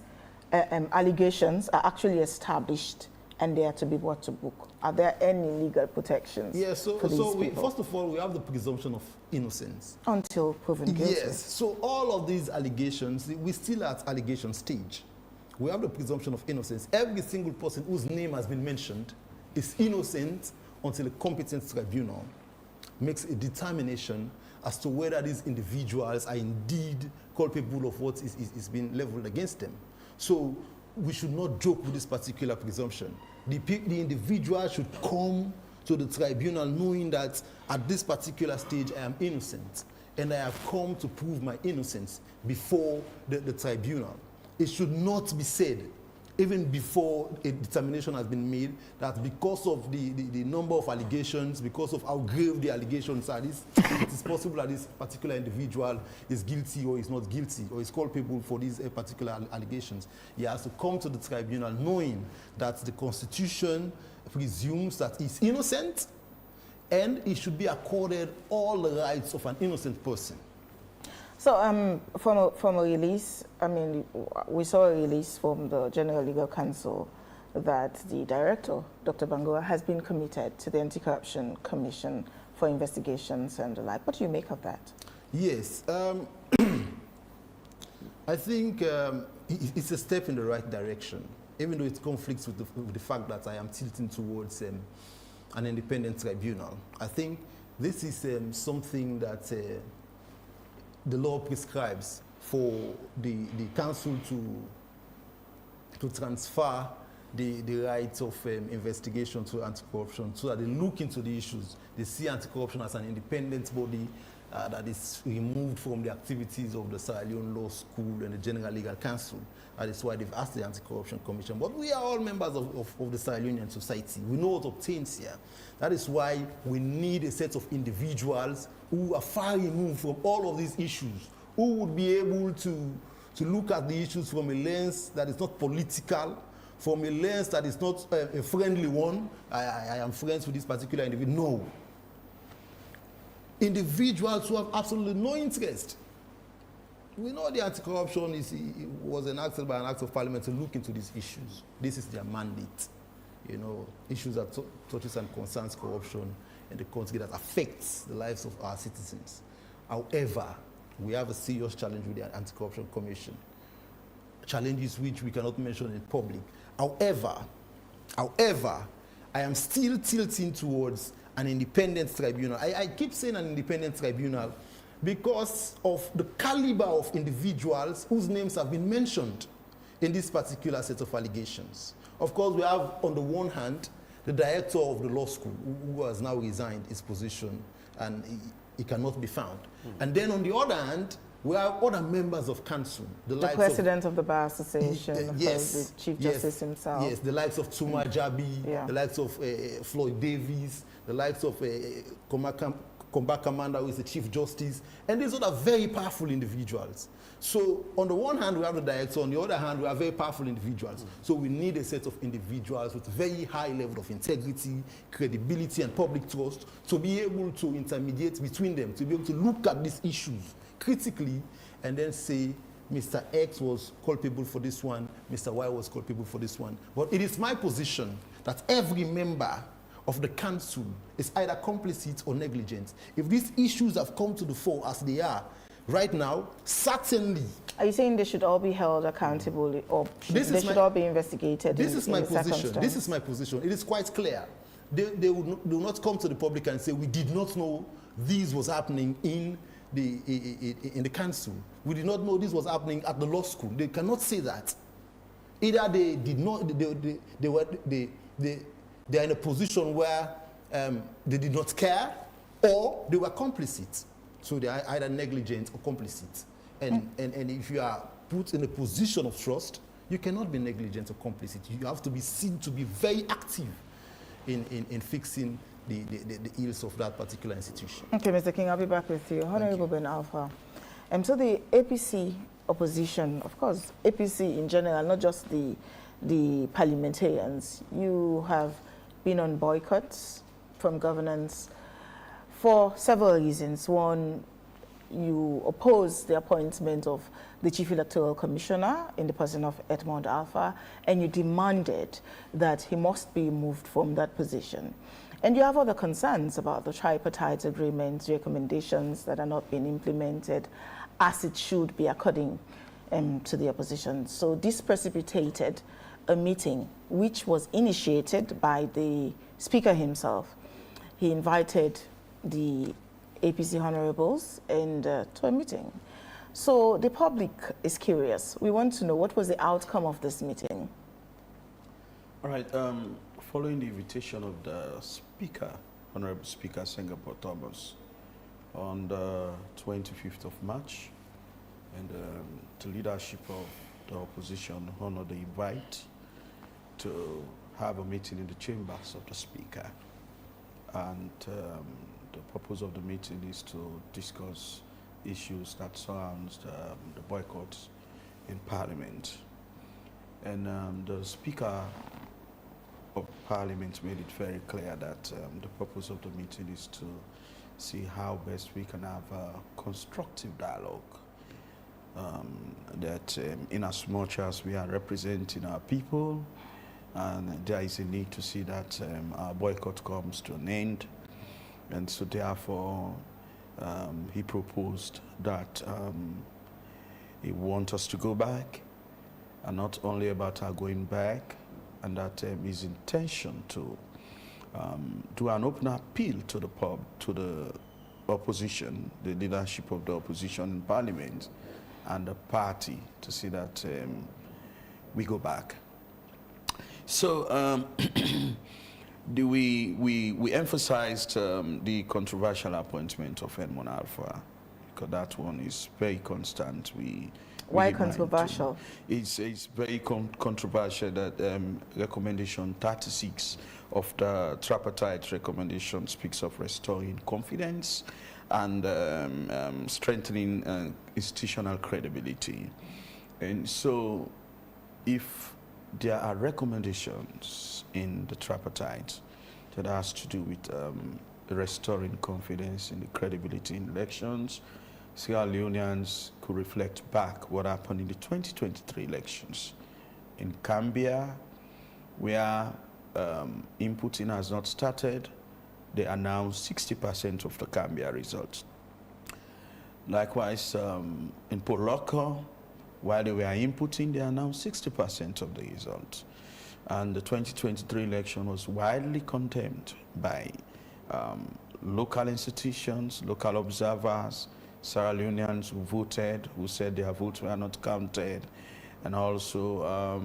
allegations are actually established and they are to be brought to book? Are there any legal protections? Yes, for these people? First of all, we have the presumption of innocence. Until proven guilty. Yes, so all of these allegations, we still at allegation stage. We have the presumption of innocence. Every single person whose name has been mentioned is innocent until a competent tribunal makes a determination as to whether these individuals are indeed culpable of what is being leveled against them. So we should not joke with this particular presumption. The individual should come to the tribunal knowing that at this particular stage I am innocent and I have come to prove my innocence before the tribunal. It should not be said, even before a determination has been made, that because of the number of allegations, because of how grave the allegations are, it is possible that this particular individual is guilty or is not guilty or is culpable for these particular allegations. He has to come to the tribunal knowing that the Constitution presumes that he is innocent and he should be accorded all the rights of an innocent person. So from a release, I mean, we saw a release from the General Legal Counsel that the director, Dr. Bangura, has been committed to the Anti-Corruption Commission for investigations and the like. What do you make of that? Yes, I think it's a step in the right direction, even though it conflicts with the fact that I am tilting towards an independent tribunal. I think this is something that the law prescribes for the council to transfer the rights of investigation to anti-corruption, so that they look into the issues. They see anti-corruption as an independent body that is removed from the activities of the Sierra Leone Law School and the General Legal Council. That is why they've asked the Anti-Corruption Commission. But we are all members of the Sierra Leonean society. We know what obtains here. That is why we need a set of individuals who are far removed from all of these issues, who would be able to look at the issues from a lens that is not political, from a lens that is not a friendly one. I am friends with this particular individual. No. Individuals who have absolutely no interest. We know the anti-corruption was enacted by an act of parliament to look into these issues. This is their mandate. You know, issues that touches and concerns corruption in the country that affects the lives of our citizens. However, we have a serious challenge with the Anti-Corruption Commission. Challenges which we cannot mention in public. However, I am still tilting towards an independent tribunal. I keep saying an independent tribunal because of the caliber of individuals whose names have been mentioned in this particular set of allegations. Of course, we have, on the one hand, the director of the law school, who has now resigned his position, and he cannot be found. And then on the other hand, we have other members of council. The president of the Bar Association, yes, the Chief Justice himself. Yes, the likes of Tuma Jabi, the likes of Floyd Davis, the likes of combat commander who is the chief justice, and these are very powerful individuals. So on the one hand, we have the director, on the other hand, we have very powerful individuals. So we need a set of individuals with very high level of integrity, credibility, and public trust to be able to intermediate between them, to be able to look at these issues critically and then say, Mr. X was culpable for this one, Mr. Y was culpable for this one. But it is my position that every member of the council is either complicit or negligent. If these issues have come to the fore as they are right now, certainly. Are you saying they should all be held accountable, or they should all be investigated? This is my position. This is my position. It is quite clear. They will not come to the public and say, we did not know this was happening in the council. We did not know this was happening at the law school. They cannot say that. Either they did not, they are in a position where they did not care, or they were complicit. So they are either negligent or complicit. And if you are put in a position of trust, you cannot be negligent or complicit. You have to be seen to be very active in fixing the ills of that particular institution. Okay, Mr. King, I'll be back with you. Honorable Ben Alpha. So the APC opposition, of course, APC in general, not just the parliamentarians, you have been on boycotts from governance for several reasons. One, you oppose the appointment of the Chief Electoral Commissioner in the person of Edmond Alpha, and you demanded that he must be moved from that position. And you have other concerns about the tripartite agreement recommendations that are not being implemented as it should be according to the opposition. So this precipitated a meeting which was initiated by the Speaker himself. He invited the APC honorables and to a meeting. So the public is curious. We want to know, what was the outcome of this meeting? All right. Following the invitation of the Speaker, Honorable Speaker Singapore Thomas, on the 25th of March, and the leadership of the opposition honored the invite to have a meeting in the chambers of the Speaker. And the purpose of the meeting is to discuss issues that surrounds the boycotts in Parliament. And the Speaker of Parliament made it very clear that the purpose of the meeting is to see how best we can have a constructive dialogue. That in as much as we are representing our people, and there is a need to see that our boycott comes to an end. And so therefore, he proposed that he wants us to go back, and not only about our going back, and that his intention to do an open appeal to the opposition, the leadership of the opposition in Parliament, and the party, to see that we go back. So we emphasized the controversial appointment of Edmond Alpha, because that one is very constant. Why controversial? It's very controversial that recommendation 36 of the tripartite recommendation speaks of restoring confidence and strengthening institutional credibility. And so if there are recommendations in the tripartite that has to do with restoring confidence in the credibility in elections, Sierra Leoneans could reflect back what happened in the 2023 elections. In Gambia, where inputting has not started, they announced 60% of the Gambia results. Likewise, in Poloco, while they were inputting, they announced 60% of the results. And the 2023 election was widely condemned by local institutions, local observers, Sierra Leoneans who voted, who said their votes were not counted, and also,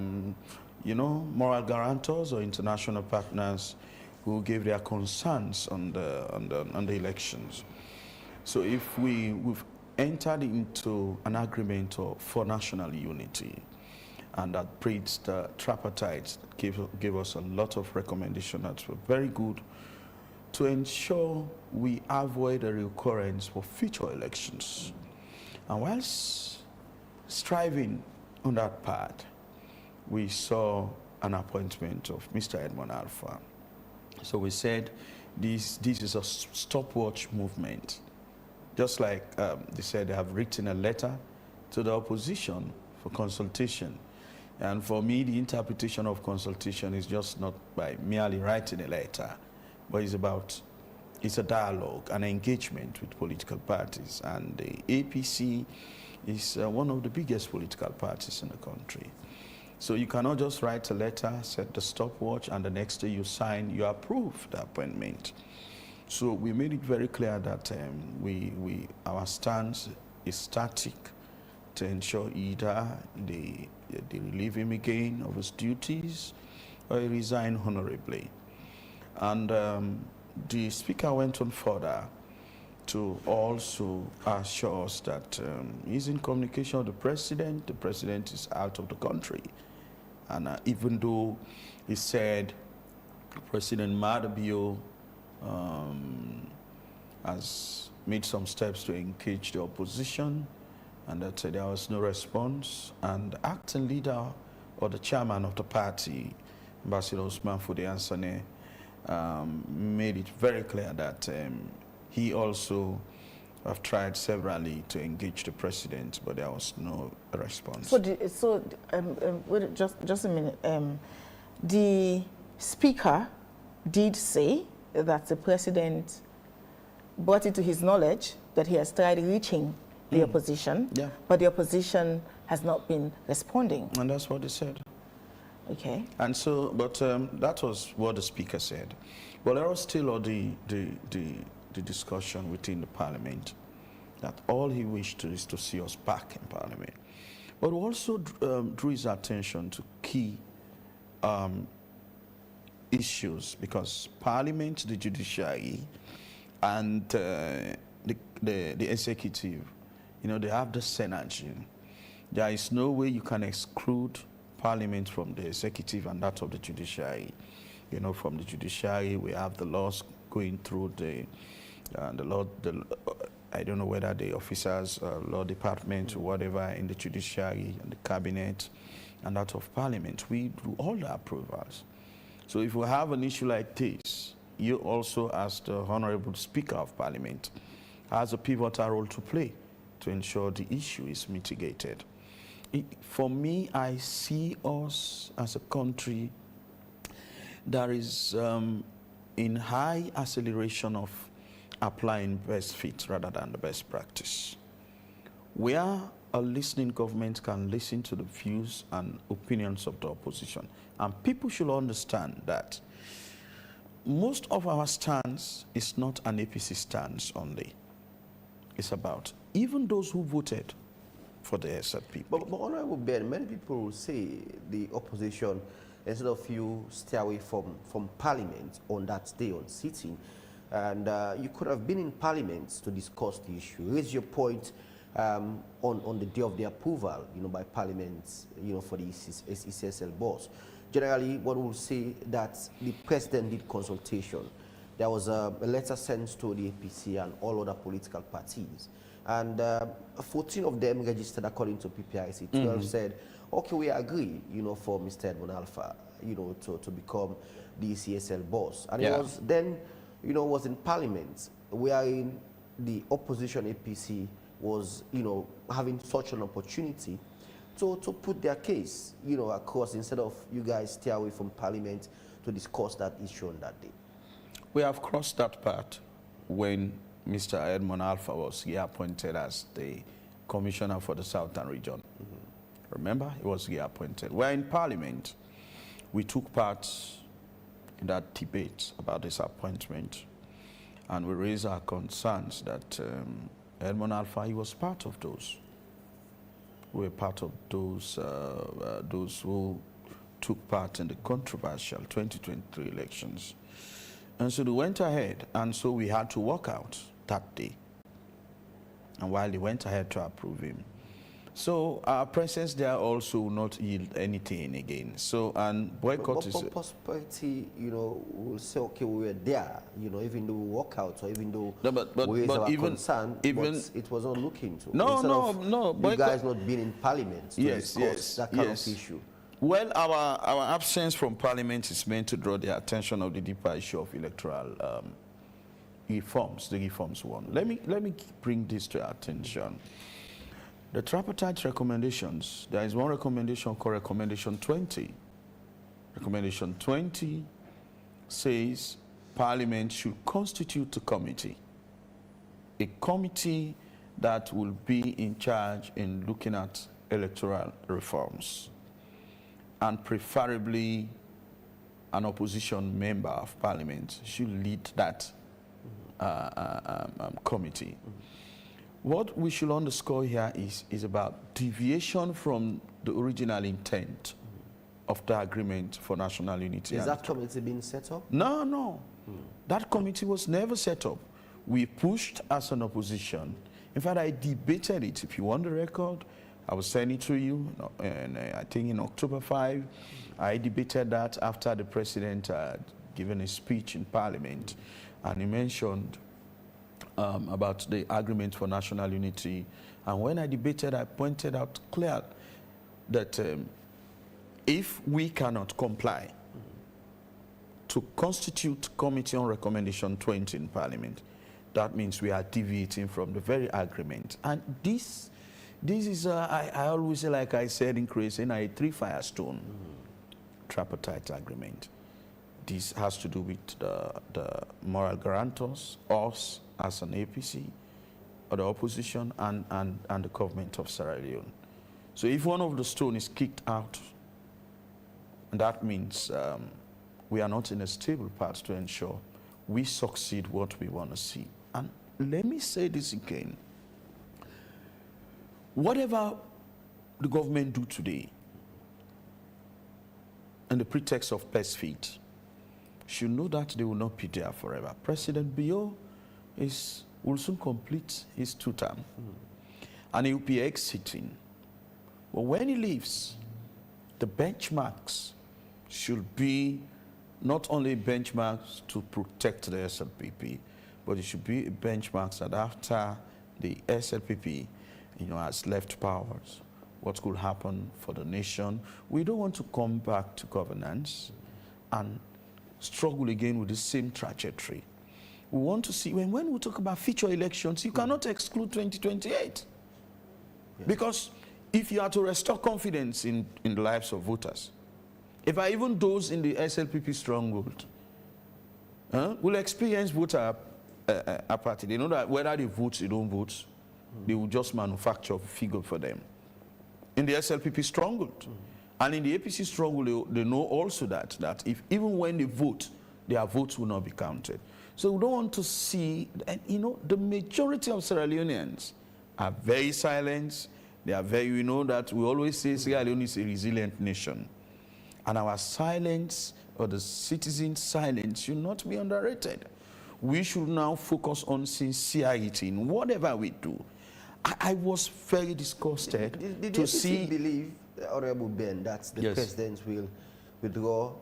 moral guarantors or international partners who gave their concerns on the elections. So if we've entered into an agreement for national unity, and that breeds the tripartite, gave us a lot of recommendations that were very good, to ensure we avoid a recurrence for future elections. And whilst striving on that part, we saw an appointment of Mr. Edmund Alpha. So we said this is a stopwatch movement. Just like they said they have written a letter to the opposition for consultation. And for me, the interpretation of consultation is just not by merely writing a letter, but it's a dialogue, an engagement with political parties. And the APC is one of the biggest political parties in the country. So you cannot just write a letter, set the stopwatch, and the next day you sign, you approve the appointment. So we made it very clear that our stance is static to ensure either they relieve him again of his duties or he resign honorably. And the Speaker went on further to also assure us that he's in communication with the President is out of the country. And even though he said President Madabio has made some steps to engage the opposition, and that there was no response, and the acting leader or the chairman of the party, Ambassador Usman Fude Ansane, made it very clear that he also have tried severally to engage the president, but there was no response. Wait, just a minute. The Speaker did say that the president brought it to his knowledge that he has tried reaching the opposition, but the opposition has not been responding. And that's what they said. Okay. And so, but that was what the Speaker said. But there was still the discussion within the Parliament that all he wished is to see us back in Parliament. But also drew his attention to key issues, because Parliament, the judiciary, and the executive, they have the synergy. There is no way you can exclude Parliament from the executive and that of the judiciary. From the judiciary, we have the laws going through I don't know whether the officers, law department, or whatever in the judiciary and the cabinet, and that of Parliament. We do all the approvals. So if we have an issue like this, you also, as the Honorable Speaker of Parliament, has a pivotal role to play to ensure the issue is mitigated. For me, I see us as a country that is in high acceleration of applying best fit rather than the best practice. Where a listening government can listen to the views and opinions of the opposition. And people should understand that most of our stance is not an APC stance only. It's about even those who voted for the SLP. But Honorable Ben, many people will say the opposition, instead of you stay away from Parliament on that day on sitting, and you could have been in Parliament to discuss the issue, raise your point on the day of the approval, by Parliament, for the ECSL boss. Generally, one will say that the President did consultation. There was a letter sent to the APC and all other political parties. And 14 of them registered according to PPIC. 12 said, okay, we agree, for Mr. Edmund Alpha, to become the ECSL boss. And it was then, was in Parliament, wherein the opposition APC was, having such an opportunity to put their case, across, instead of you guys stay away from Parliament to discuss that issue on that day. We have crossed that part when Mr. Edmund Alpha was here appointed as the Commissioner for the Southern Region. Remember, he was here appointed. We're in Parliament. We took part in that debate about this appointment, and we raised our concerns that Edmund Alpha, he was part of those. We were part of those who took part in the controversial 2023 elections. And so they went ahead, and so we had to walk out that day. And while they went ahead to approve him, So our presence there also will not yield anything again. So, and boycott is... Prosperity, you know, will say, okay, we were there, you know, even though we walk out, or even though we raise our concern, but it was not looking to. No. You guys not being in Parliament to discuss that kind of issue. Well, our absence from Parliament is meant to draw the attention of the deeper issue of electoral reforms, the reforms one. Let me bring this to our attention. The tripartite recommendations, there is one recommendation called Recommendation 20. Recommendation 20 says Parliament should constitute a committee that will be in charge in looking at electoral reforms, and preferably an opposition member of Parliament should lead that committee. What we should underscore here is about deviation from the original intent of the agreement for national unity. Is that committee being set up? No. That committee was never set up. We pushed as an opposition. In fact, I debated it. If you want the record, I will send it to you. And I think in October 5, I debated that after the president had given a speech in Parliament, and he mentioned about the agreement for national unity. And when I debated, I pointed out clear that if we cannot comply to constitute committee on recommendation 20 in Parliament, that means we are deviating from the very agreement. And this is, I always say, like I said in Creation, a three-firestone tripartite agreement. This has to do with the moral guarantors, us as an APC, or the opposition, and the government of Sierra Leone. So if one of the stones is kicked out, that means we are not in a stable path to ensure we succeed what we want to see. And let me say this again. Whatever the government do today, and the pretext of pest feed, should know that they will not be there forever. President Bio will soon complete his 2 term, and he will be exiting. But when he leaves, the benchmarks should be not only benchmarks to protect the SLPP, but it should be benchmarks that after the SLPP, has left powers, what could happen for the nation. We don't want to come back to governance and struggle again with the same trajectory. We want to see, when we talk about future elections, you cannot exclude 2028. Yes. Because if you are to restore confidence in the lives of voters, if even those in the SLPP stronghold will experience voter apathy, they know that whether they vote, they don't vote, they will just manufacture a figure for them. In the SLPP stronghold, and in the APC stronghold, they know also that if even when they vote, their votes will not be counted. So we don't want to see, and the majority of Sierra Leoneans are very silent. They are very, that we always say Sierra Leone is a resilient nation. And our silence, or the citizens' silence, should not be underrated. We should now focus on sincerity in whatever we do. I was very disgusted did to see... believe, Honorable Ben, that the president will withdraw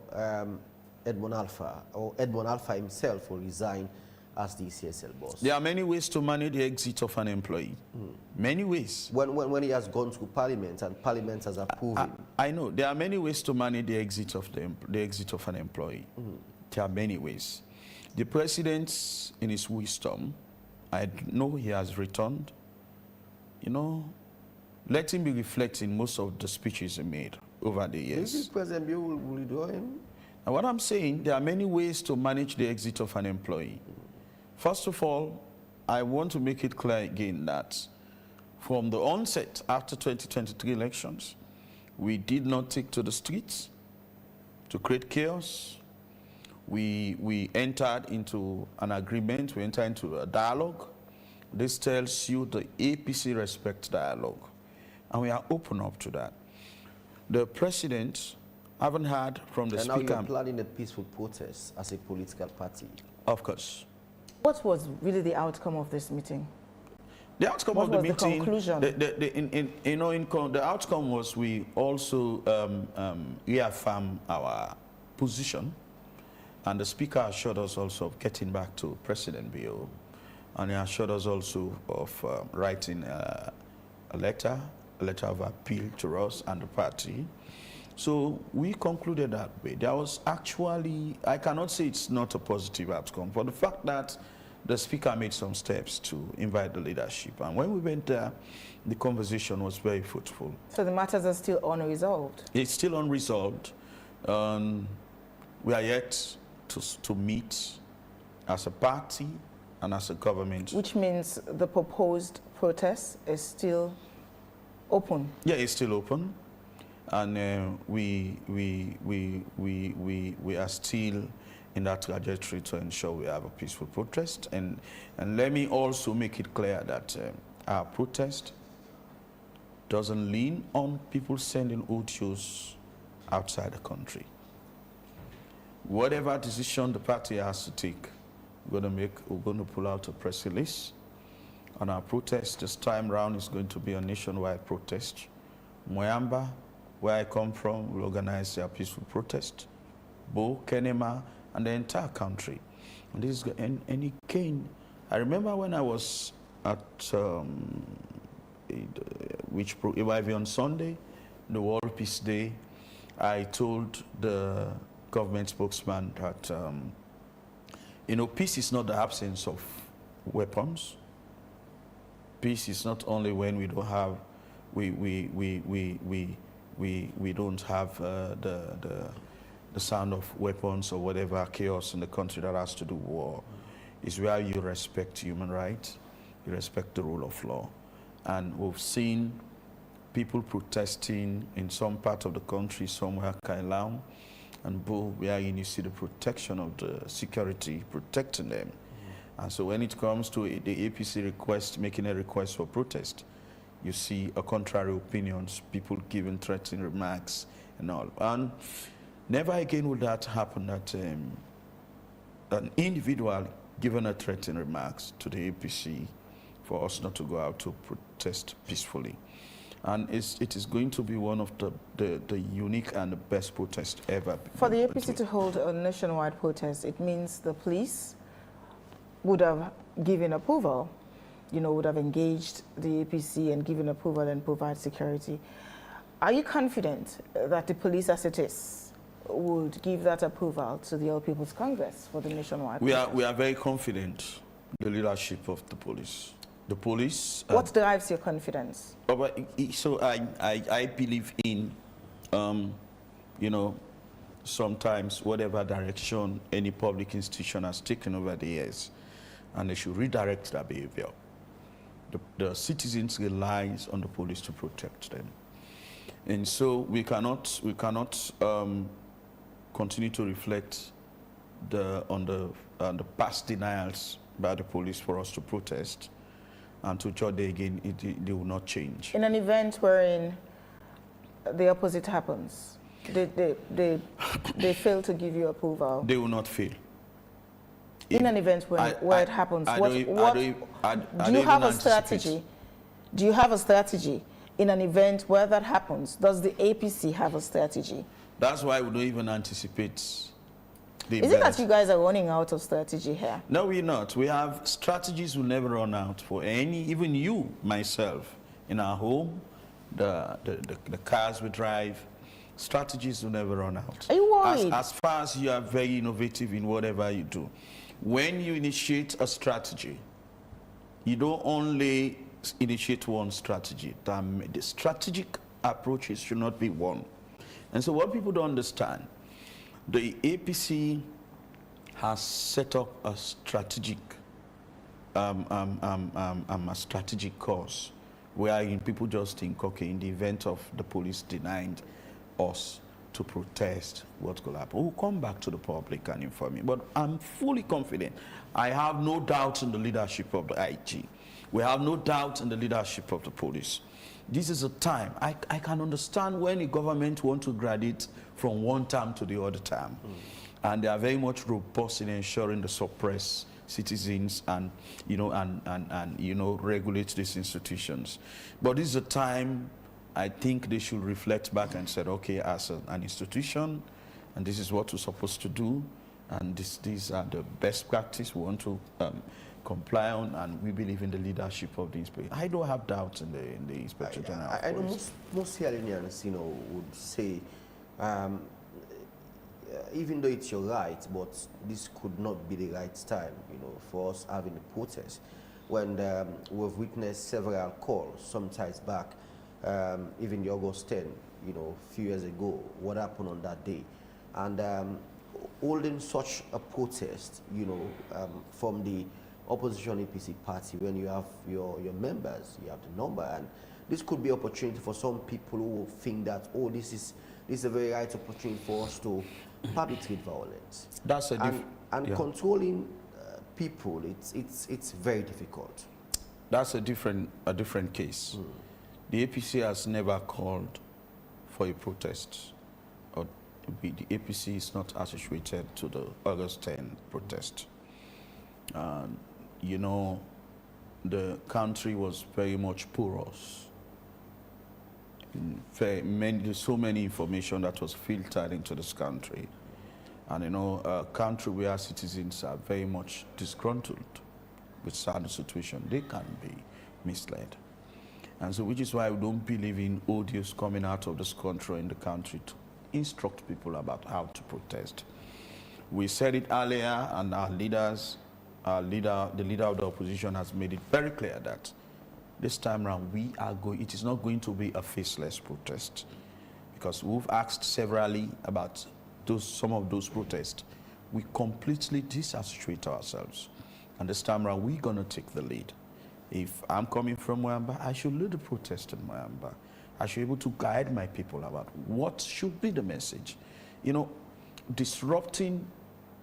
Edmond Alpha, or Edmond Alpha himself will resign as the CSL boss? There are many ways to manage the exit of an employee. Many ways. When he has gone to Parliament and Parliament has approved him. I know. There are many ways to manage the exit of an employee. There are many ways. The president, in his wisdom, I know he has returned. Let him be reflecting most of the speeches he made over the years. Do you think President Bill will withdraw him? And what I'm saying, there are many ways to manage the exit of an employee. First of all, I want to make it clear again that from the onset, after 2023 elections, we did not take to the streets to create chaos. We entered into an agreement, we entered into a dialogue. This tells you the APC respects dialogue, and we are open up to that. The president, haven't heard from the speaker. And now you're planning a peaceful protest as a political party. Of course. What was really the outcome of this meeting? The outcome What of the was meeting, the conclusion? The outcome was we also reaffirmed our position, and the Speaker assured us also of getting back to President Bio, and he assured us also of writing a letter of appeal to us and the party. So we concluded that way. There was actually, I cannot say it's not a positive outcome, but the fact that the Speaker made some steps to invite the leadership. And when we went there, the conversation was very fruitful. So the matters are still unresolved? It's still unresolved. We are yet to meet as a party and as a government. Which means the proposed protest is still open? Yeah, it's still open. And we are still in that trajectory to ensure we have a peaceful protest. And let me also make it clear that our protest doesn't lean on people sending audios outside the country. Whatever decision the party has to take, we're going to pull out a press release. And our protest this time round is going to be a nationwide protest. Moyamba, where I come from, will organize a peaceful protest. Bo, Kenema, and the entire country. And this is, and it came. I remember when I was at on Sunday, the World Peace Day, I told the government spokesman that peace is not the absence of weapons. Peace is not only when we don't have we don't have the sound of weapons or whatever chaos in the country that has to do with war. Is where you respect human rights, you respect the rule of law. And we've seen people protesting in some part of the country, somewhere Kailam and Bo, where you see the protection of the security protecting them. And so when it comes to the APC request, making a request for protest, you see a contrary opinions, people giving threatening remarks and all. And never again would that happen that an individual given a threatening remarks to the APC for us not to go out to protest peacefully. And it is going to be one of the unique and the best protests ever. For the APC to hold a nationwide protest, it means the police would have given approval, would have engaged the APC and given approval and provide security. Are you confident that the police, as it is, would give that approval to the All People's Congress for the nationwide protest? We are very confident, the leadership of the police. The police... What drives your confidence? So I believe in, sometimes whatever direction any public institution has taken over the years, and they should redirect their behavior. The citizens rely on the police to protect them. And so we cannot continue to reflect on the past denials by the police for us to protest, and to judge again, they will not change. In an event wherein the opposite happens, they fail to give you approval. They will not fail. In an event where it happens, do you have a strategy? Do you have a strategy in an event where that happens? Does the APC have a strategy? That's why we don't even anticipate. Is it that you guys are running out of strategy here? No, we're not. We have strategies will never run out for any, even you, myself, in our home, the cars we drive, strategies will never run out. Are you worried? As far as you are very innovative in whatever you do. When you initiate a strategy, you don't only initiate one strategy. The strategic approaches should not be one. And so what people don't understand, the APC has set up a strategic course where people just think, okay, in the event of the police denying us to protest, what's going to happen? We'll come back to the public and inform you. But I'm fully confident. I have no doubt in the leadership of the IG. We have no doubt in the leadership of the police. This is a time. I can understand when the government wants to graduate from one term to the other term. And they are very much robust in ensuring the citizens and, regulate these institutions. But this is a time I think they should reflect back and say, okay, as an institution, and this is what we're supposed to do, and these are the best practice we want to comply on, and we believe in the leadership of the inspector. I don't have doubts in the Inspector General. I know most Sierra Leoneans, would say, even though it's your right, but this could not be the right time, for us having a protest. When we've witnessed several calls, some times back, even the August 10, a few years ago, what happened on that day. And holding such a protest, from the opposition APC party, when you have your members, you have the number, and this could be opportunity for some people who think that, oh, this is a very right opportunity for us to perpetrate violence. That's a controlling people, it's very difficult. That's a different case. The APC has never called for a protest, or the APC is not associated to the August 10 protest. The country was very much porous. There's so many information that was filtered into this country. And a country where citizens are very much disgruntled with certain situation, they can be misled. And so, which is why we don't believe in audios coming out of this country in the country to instruct people about how to protest. We said it earlier, and our leaders, the leader of the opposition has made it very clear that this time around it is not going to be a faceless protest, because we've asked severally about some of those protests. We completely disassociate ourselves, and this time around we're going to take the lead. If I'm coming from Moyamba, I should lead the protest in Moyamba. I should be able to guide my people about what should be the message. Disrupting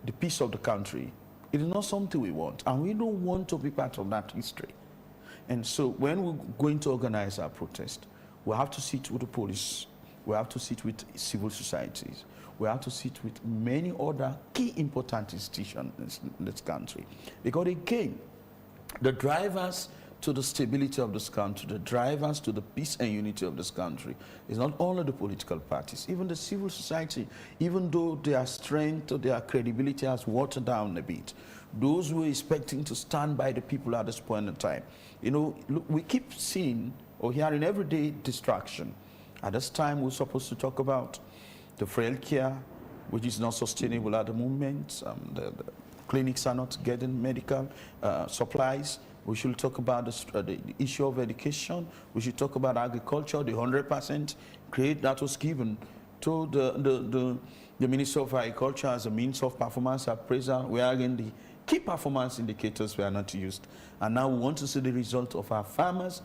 the peace of the country, it is not something we want, and we don't want to be part of that history. And so when we're going to organize our protest, we have to sit with the police, we have to sit with civil societies, we have to sit with many other key important institutions in this country. Because again, the drivers to the stability of this country, the drivers to the peace and unity of this country, is not only the political parties, even the civil society, even though their strength or their credibility has watered down a bit. Those who are expecting to stand by the people at this point in time. Look, we keep seeing or hearing everyday distraction. At this time, we're supposed to talk about the frail care, which is not sustainable at the moment. The clinics are not getting medical supplies. We should talk about the issue of education. We should talk about agriculture, the 100% credit that was given to the Minister of Agriculture as a means of performance appraisal. We are again the key performance indicators were not used. And now we want to see the result of our farmers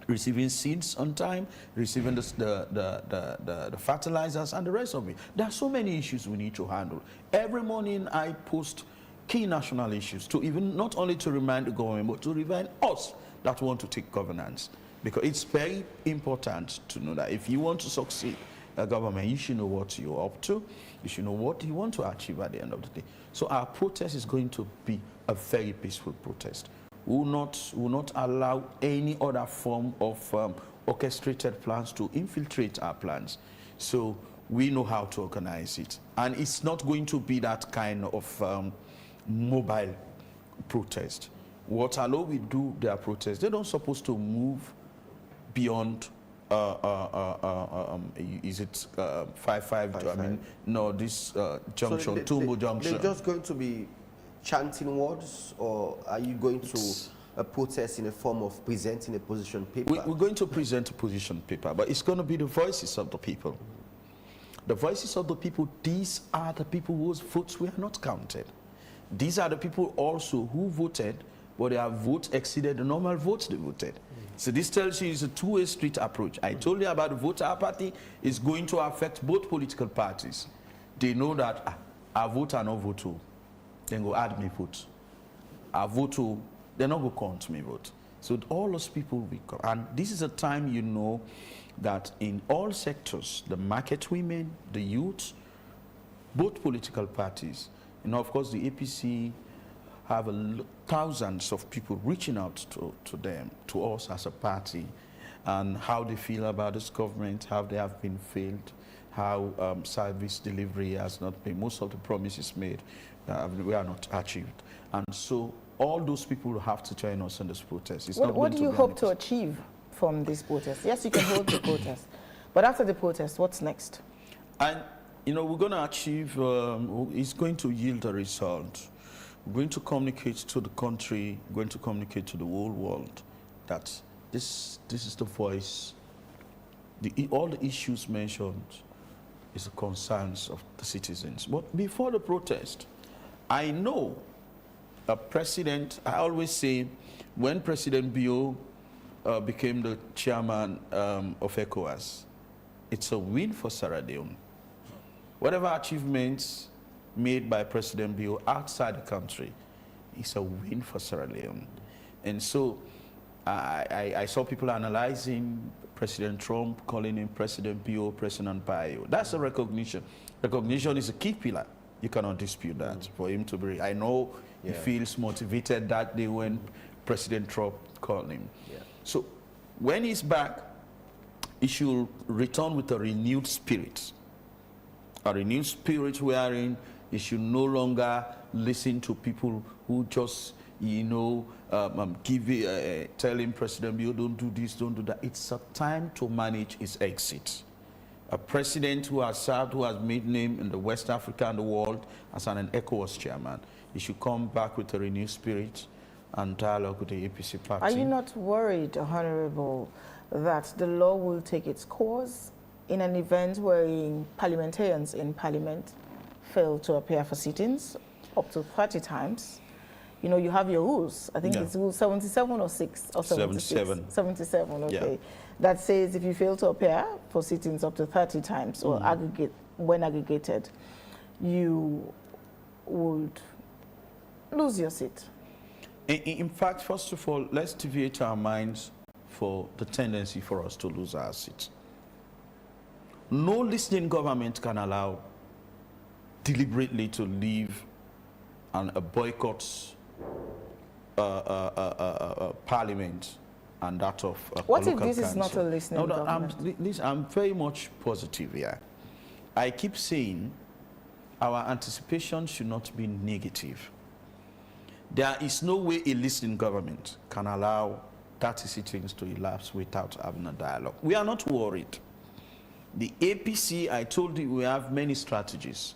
receiving seeds on time, receiving the fertilizers and the rest of it. There are so many issues we need to handle. Every morning I post key national issues, to even not only to remind the government, but to remind us that want to take governance. Because it's very important to know that if you want to succeed a government, you should know what you're up to, you should know what you want to achieve at the end of the day. So our protest is going to be a very peaceful protest. We will not allow any other form of orchestrated plans to infiltrate our plans. So we know how to organize it. And it's not going to be that kind of mobile protest. Waterloo will do their protest. They don't supposed to move beyond is it 5-5? I mean, no, this junction, Tumbo Junction. They're just going to be chanting words, or are you going to protest in a form of presenting a position paper? We're going to present a position paper, but it's going to be the voices of the people. The voices of the people, these are the people whose votes were not counted. These are the people also who voted, but their votes exceeded the normal votes they voted. So this tells you it's a two-way street approach. I told you about the voter apathy is going to affect both political parties. They know that I vote and no vote, then go add me vote. I vote, they're not going to count me vote. So all those people will come. And this is a time you know that in all sectors, the market women, the youth, both political parties, of course the APC have thousands of people reaching out to them, to us as a party, and how they feel about this government, how they have been failed, how service delivery has not been, most of the promises made we are not achieved. And so all those people have to join us in this protest. What do you hope to achieve from this protest? Yes, you can hold the protest, but after the protest, what's next? And, you know, we're going to achieve, it's going to yield a result. We're going to communicate to the country, we're going to communicate to the whole world that this is the voice, all the issues mentioned is the concerns of the citizens. But before the protest, I know a president, I always say, when President Bio became the chairman of ECOWAS, it's a win for Sierra Leone. Whatever achievements made by President Bio outside the country, it's a win for Sierra Leone. And so I saw people analyzing President Trump, calling him President Bio, President Bio. That's a recognition. Recognition is a key pillar. You cannot dispute that. For him to be, I know he feels motivated that day when President Trump called him. So when he's back, he should return with a renewed spirit. A renewed spirit wherein he should no longer listen to people who just, you know, telling President Bio, don't do this, don't do that. It's a time to manage his exit. A president who has served, who has made name in the West Africa and the world as an ECOWAS chairman, he should come back with a renewed spirit and dialogue with the APC party. Are you not worried, Honorable, that the law will take its course in an event wherein parliamentarians in Parliament fail to appear for sittings up to 30 times? You know, you have your rules. I think it's rule 77 or 6 or 76? 77. 77, okay. Yeah. That says if you fail to appear for sittings up to 30 times or when aggregated, you would lose your seat. In fact, first of all, let's deviate our minds for the tendency for us to lose our seats. No listening government can allow deliberately to leave a boycott parliament and that of what if this is not a listening government? I'm very much positive here. I keep saying our anticipation should not be negative. There is no way a listening government can allow 30 sittings to elapse without having a dialogue. We are not worried. The APC, I told you, we have many strategies.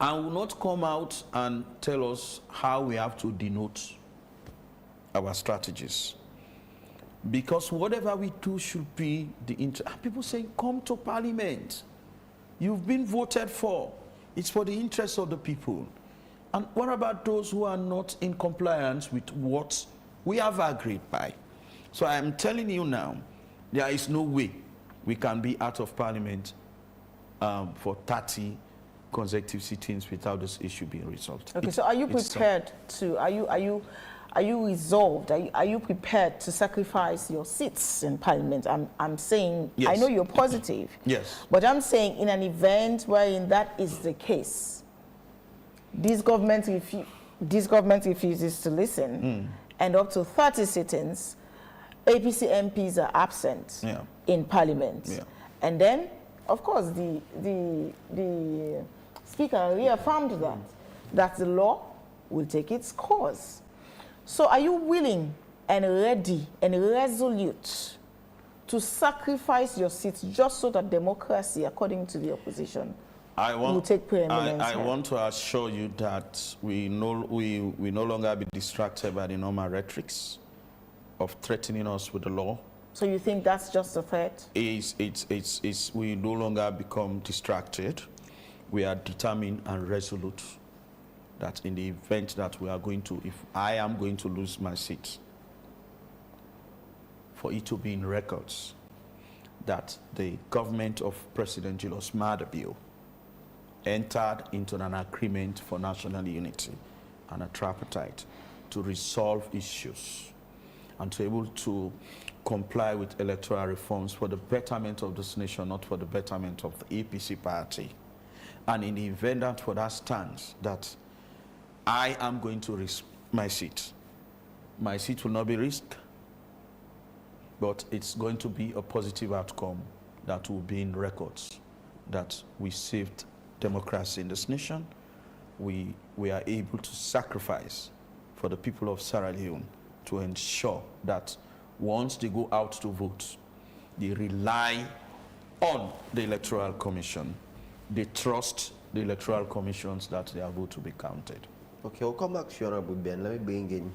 And will not come out and tell us how we have to denote our strategies. Because whatever we do should be the interest. People say, come to Parliament. You've been voted for. It's for the interest of the people. And what about those who are not in compliance with what we have agreed by? So I am telling you now, there is no way we can be out of Parliament for 30 consecutive sittings without this issue being resolved. Okay, so are you prepared to, are you resolved, are you prepared to sacrifice your seats in Parliament? I'm saying, yes. I know you're positive. Yes. But I'm saying in an event wherein that is the case, this government refuses to listen, and up to 30 sittings, APC MPs are absent in Parliament. And then, of course, the Speaker reaffirmed that the law will take its course. So are you willing and ready and resolute to sacrifice your seats just so that democracy, according to the opposition, will take preeminence? I want to assure you that we no longer be distracted by the normal rhetorics of threatening us with the law. So you think that's just a threat? We no longer become distracted. We are determined and resolute that in the event that we are going to, if I am going to lose my seat, for it to be in records that the government of President Julius Maada Bio entered into an agreement for national unity and a tripartite to resolve issues and to be able to comply with electoral reforms for the betterment of this nation, not for the betterment of the APC party. And in the event that for that stands, that I am going to risk my seat. My seat will not be risked, but it's going to be a positive outcome that will be in records, that we saved democracy in this nation. We are able to sacrifice for the people of Sierra Leone to ensure that once they go out to vote, they rely on the Electoral Commission. They trust the Electoral Commissions that their vote will be counted. Okay, I'll come back to you, Honorable Ben. Let me bring in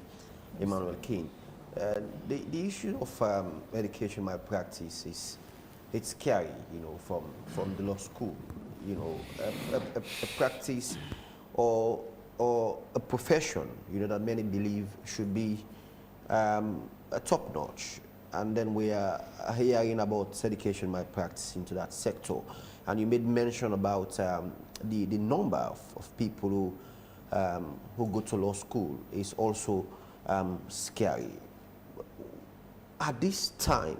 Emmanuel King. The issue of education malpractice is, it's scary, you know, from the law school. You know, a practice or a profession, you know, that many believe should be a top-notch. And then we are hearing about education malpractice into that sector. And you made mention about the number of people who go to law school is also scary. At this time,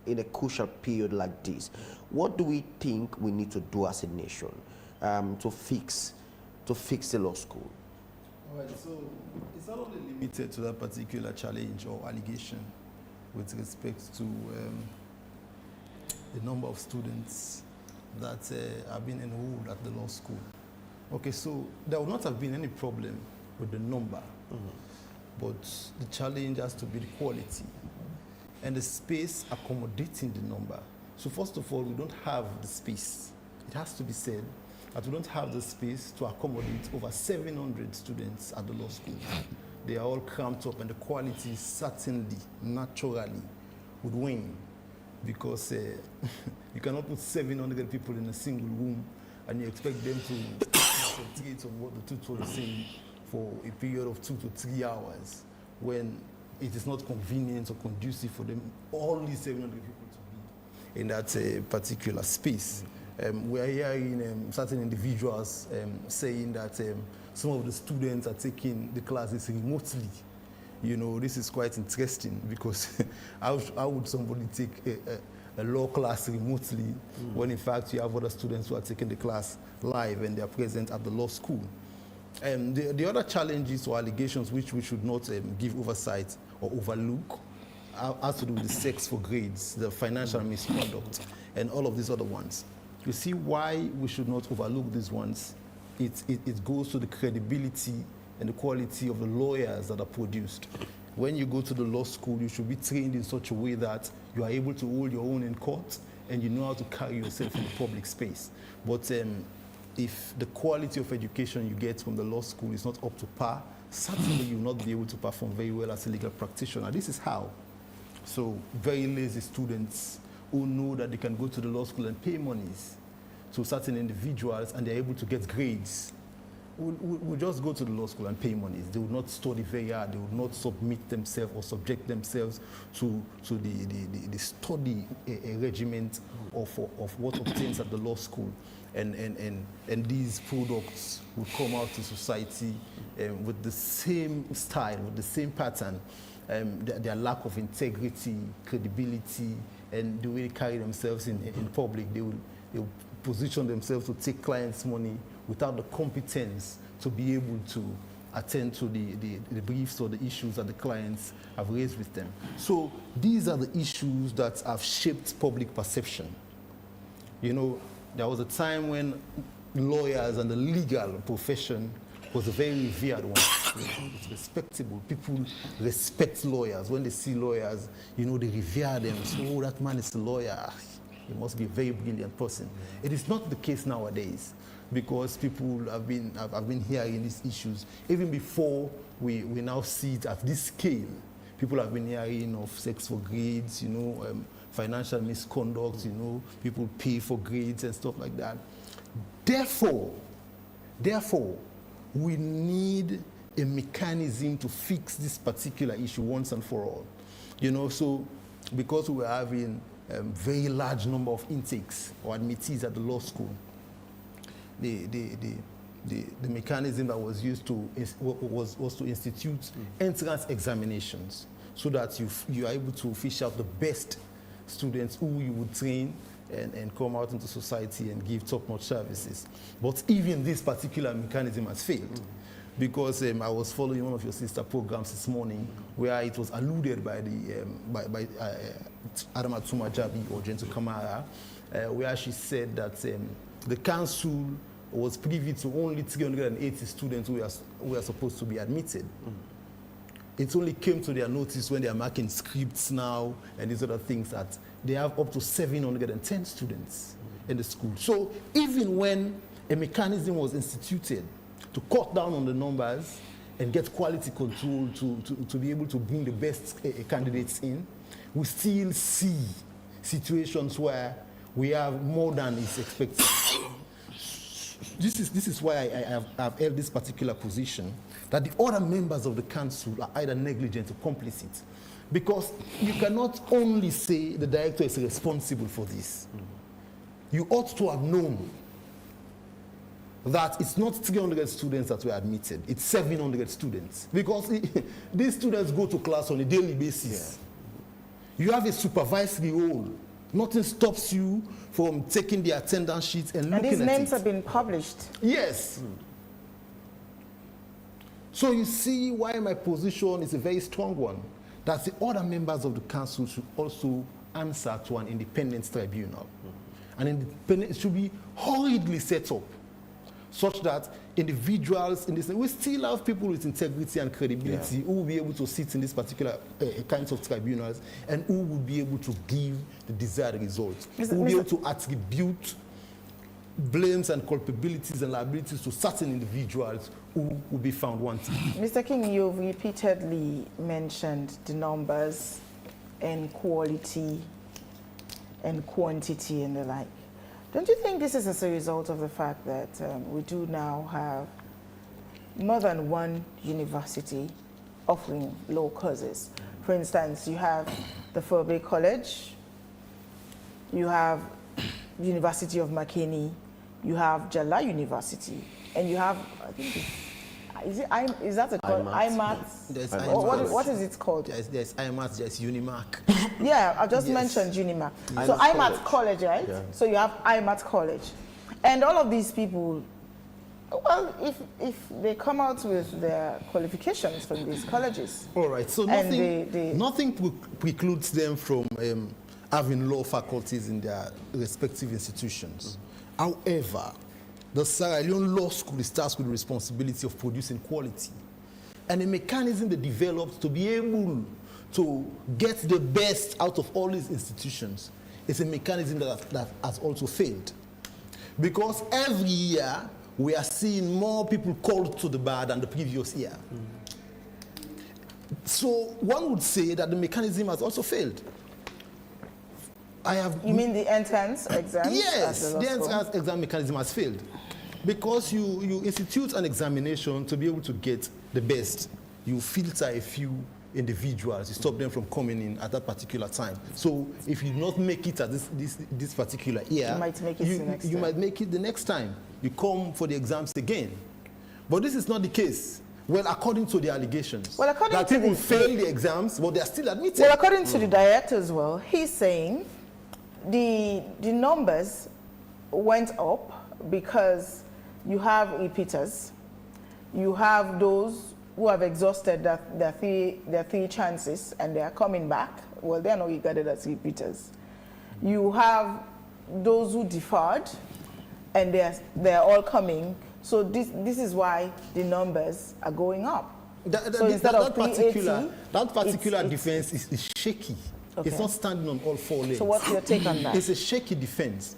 in a crucial period like this, what do we think we need to do as a nation to fix the law school? All right, so it's not only limited to that particular challenge or allegation with respect to the number of students that have been enrolled at the law school. Okay, so there would not have been any problem with the number, but the challenge has to be the quality and the space accommodating the number. So first of all, we don't have the space. It has to be said that we don't have the space to accommodate over 700 students at the law school. They are all cramped up, and the quality certainly, naturally, would wane, because you cannot put 700 people in a single room and you expect them to concentrate on what the tutor is saying for a period of 2 to 3 hours, when it is not convenient or conducive for them, all these 700 people, to be in that particular space. We are hearing certain individuals saying that some of the students are taking the classes remotely. You know, this is quite interesting, because how would somebody take a law class remotely when in fact you have other students who are taking the class live and they are present at the law school? The other challenges or allegations which we should not give oversight or overlook has to do with the sex for grades, the financial misconduct, and all of these other ones. You see why we should not overlook these ones? It goes to the credibility and the quality of the lawyers that are produced. When you go to the law school, you should be trained in such a way that you are able to hold your own in court and you know how to carry yourself in the public space. But if the quality of education you get from the law school is not up to par, certainly you will not be able to perform very well as a legal practitioner. This is how. So very lazy students who know that they can go to the law school and pay monies to certain individuals and they're able to get grades, will just go to the law school and pay monies. They will not study very hard. They will not submit themselves or subject themselves to the study regiment of what obtains at the law school. And these products will come out to society with the same style, with the same pattern. Their lack of integrity, credibility, and the way they carry themselves in public. They will position themselves to take clients' money without the competence to be able to attend to the briefs or the issues that the clients have raised with them. So these are the issues that have shaped public perception. You know, there was a time when lawyers and the legal profession was a very revered one. It's respectable. People respect lawyers. When they see lawyers, you know, they revere them. So, oh, that man is a lawyer. He must be a very brilliant person. It is not the case nowadays, because people have been hearing these issues. Even before we now see it at this scale, people have been hearing of sex for grades, you know, financial misconduct, you know, people pay for grades and stuff like that. Therefore, we need a mechanism to fix this particular issue once and for all. You know, so because we were having very large number of intakes or admittees at the law school, the mechanism that was used was to institute entrance examinations, so that you are able to fish out the best students who you would train and come out into society and give top-notch services. But even this particular mechanism has failed, because I was following one of your sister programs this morning where it was alluded by the Adama Tumajabi or Gentle Kamara, where she said that the council was privy to only 380 students who were supposed to be admitted. It only came to their notice when they are marking scripts now and these other things that they have up to 710 students in the school. So even when a mechanism was instituted to cut down on the numbers and get quality control to be able to bring the best candidates in, we still see situations where we have more than is expected. This is why I have held this particular position, that the other members of the council are either negligent or complicit. Because you cannot only say the director is responsible for this. You ought to have known that it's not 300 students that were admitted, it's 700 students. Because these students go to class on a daily basis. Yeah. You have a supervisory role. Nothing stops you from taking the attendance sheets and looking at it. And these names have been published. Yes. So you see why my position is a very strong one, that the other members of the council should also answer to an independent tribunal. And independent, it should be hurriedly set up, such that individuals in this, we still have people with integrity and credibility who will be able to sit in these particular kinds of tribunals and who will be able to give the desired results, who will be able to attribute blames and culpabilities and liabilities to certain individuals who will be found wanting. Mr. King, you've repeatedly mentioned the numbers and quality and quantity and the like. Don't you think this is as a result of the fact that we do now have more than one university offering law courses? For instance, you have the Forbay College, you have University of Makeni, you have Jala University, and you have, I think, is that a called IMAT? What is it called? There's IMAT, there's Unimark. Yeah, I just mentioned Unimark. So IMAT College, right? Yeah. So you have IMAT College. And all of these people, well, if they come out with their qualifications from these colleges. All right, so nothing precludes them from having law faculties in their respective institutions. However, the Sierra Leone Law School is tasked with the responsibility of producing quality. And a mechanism they developed to be able to get the best out of all these institutions is a mechanism that has also failed. Because every year, we are seeing more people called to the bar than the previous year. So one would say that the mechanism has also failed. You mean the entrance exam? Yes, the entrance exam mechanism has failed. Because you institute an examination to be able to get the best. You filter a few individuals, you stop them from coming in at that particular time. So if you do not make it at this particular year, you might make it the next time. You might make it the next time. You come for the exams again. But this is not the case. Well, according to the allegations, that people fail the exams, but they are still admitted. Well, according to the director as well, he's saying the numbers went up because you have repeaters, you have those who have exhausted their three chances and they are coming back. Well, they are not regarded as repeaters. You have those who deferred and they are all coming. So this is why the numbers are going up. That particular defense is shaky. Okay. It's not standing on all four legs. So what's your take on that? It's a shaky defense.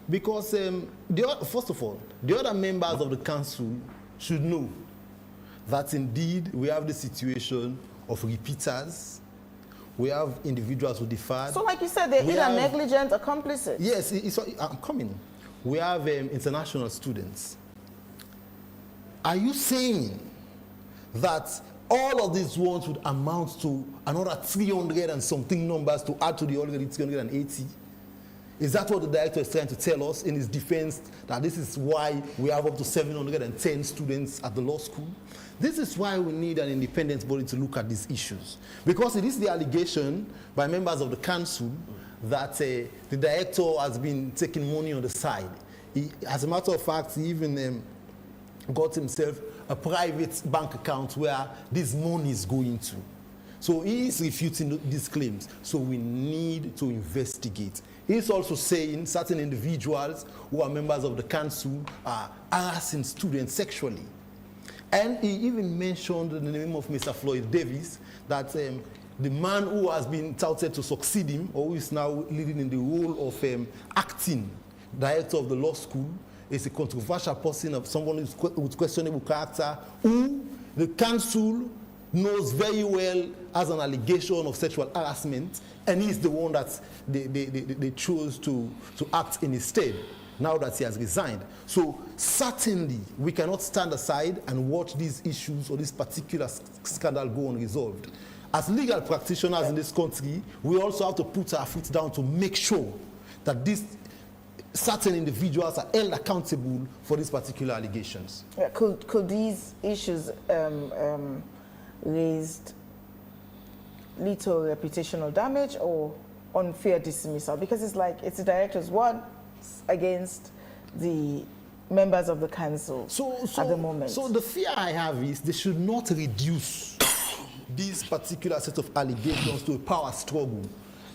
Because, first of all, the other members of the council should know that indeed we have the situation of repeaters. We have individuals who deferred. So like you said, they're either negligent or complicit. Yes, I'm coming. We have international students. Are you saying that all of these ones would amount to another 300 and something numbers to add to the already 380? Is that what the director is trying to tell us in his defense, that this is why we have up to 710 students at the law school? This is why we need an independent body to look at these issues. Because it is the allegation by members of the council that the director has been taking money on the side. As a matter of fact, he even got himself a private bank account where this money is going to. So he is refuting these claims. So we need to investigate. He's also saying certain individuals who are members of the council are harassing students sexually. And he even mentioned the name of Mr. Floyd Davis, that the man who has been touted to succeed him, or who is now leading in the role of acting director of the law school, is a controversial person, of someone with questionable character, who the council knows very well has an allegation of sexual harassment, and he's the one that they chose to act in his stead now that he has resigned. So certainly we cannot stand aside and watch these issues or this particular scandal go unresolved. As legal practitioners in this country, we also have to put our feet down to make sure that these certain individuals are held accountable for these particular allegations. Yeah, could these issues raised little reputational damage or unfair dismissal? Because it's like it's the director's word against the members of the council at the moment. So the fear I have is they should not reduce this particular set of allegations to a power struggle.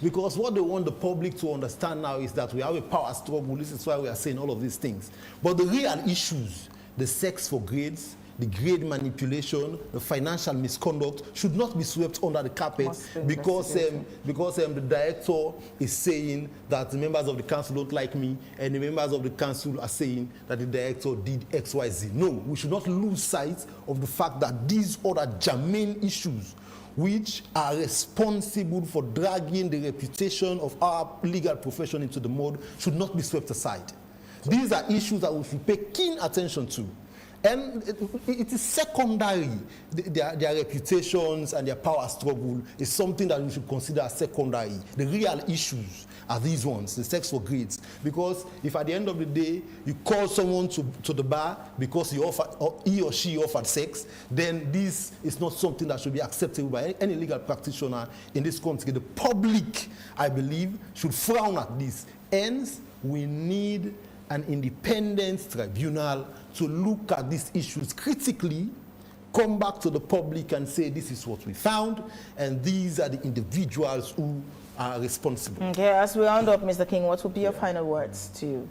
Because what they want the public to understand now is that we have a power struggle. This is why we are saying all of these things. But the real issues, the sex for grades, the grade manipulation, the financial misconduct should not be swept under the carpet because the director is saying that the members of the council don't like me and the members of the council are saying that the director did XYZ. No, we should not lose sight of the fact that these other germane issues which are responsible for dragging the reputation of our legal profession into the mud should not be swept aside. These are issues that we should pay keen attention to. And it is secondary. Their reputations and their power struggle is something that we should consider as secondary. The real issues are these ones, the sex for grades. Because if at the end of the day, you call someone to the bar because he or she offered sex, then this is not something that should be acceptable by any legal practitioner in this country. The public, I believe, should frown at this. Hence, we need an independent tribunal to look at these issues critically, come back to the public and say this is what we found, and these are the individuals who are responsible. Okay, as we round up, Mr. King, what will be your final words to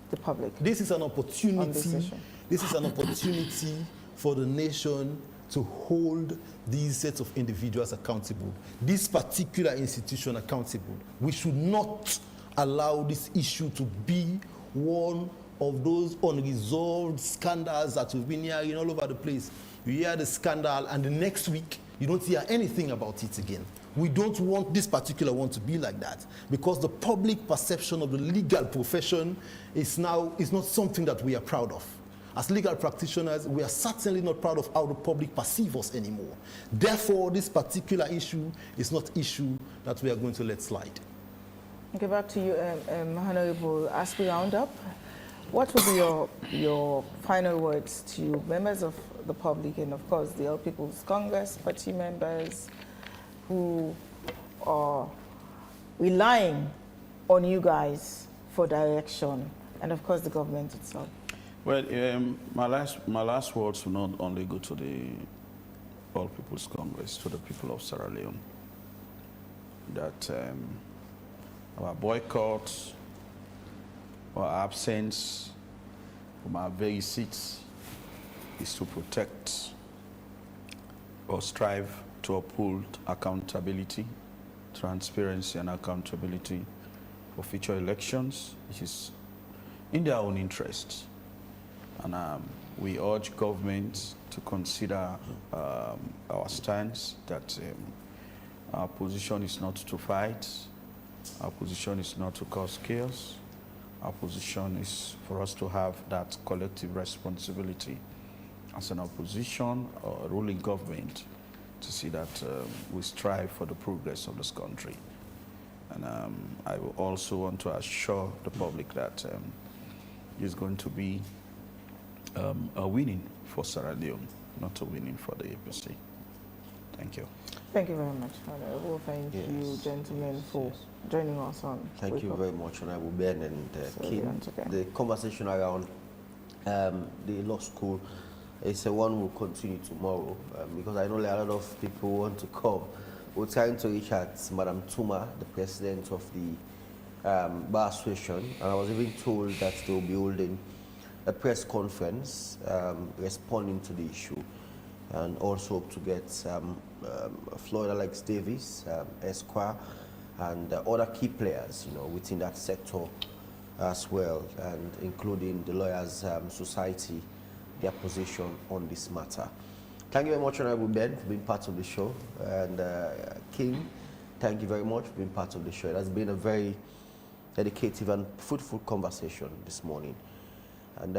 the public? This is an opportunity. This is an opportunity for the nation to hold these sets of individuals accountable, this particular institution accountable. We should not allow this issue to be one of those unresolved scandals that we've been hearing all over the place. You hear the scandal and the next week you don't hear anything about it again. We don't want this particular one to be like that, because the public perception of the legal profession is not something that we are proud of. As legal practitioners, we are certainly not proud of how the public perceive us anymore. Therefore, this particular issue is not an issue that we are going to let slide. Okay, back to you, Honorable. As we round up, what will be your final words to members of the public and, of course, the All People's Congress party members who are relying on you guys for direction, and, of course, the government itself? Well, my last words will not only go to the All People's Congress, to the people of Sierra Leone, that our boycott, our absence from our very seats is to protect or strive to uphold accountability, transparency and accountability for future elections, which is in their own interests. And we urge government to consider our stance that our position is not to fight, our position is not to cause chaos. Our position is for us to have that collective responsibility as an opposition or a ruling government to see that we strive for the progress of this country. And I will also want to assure the public that it's going to be a winning for Sierra Leone, not a winning for the APC. Thank you. Thank you very much, Honorable. Thank you, gentlemen, for joining us on. Thank you very much, Honorable Ben and King. The conversation around the law school It's a one will continue tomorrow because I know a lot of people want to come. We're trying to reach out Madam Tuma, the president of the Bar Association, and I was even told that they will be holding a press conference responding to the issue, and also hope to get Florida Alex Davis, Esquire, and other key players, within that sector as well, and including the Lawyers Society, their position on this matter. Thank you very much, Honorable Ben, for being part of the show, and King, thank you very much for being part of the show. It has been a very dedicated and fruitful conversation this morning. And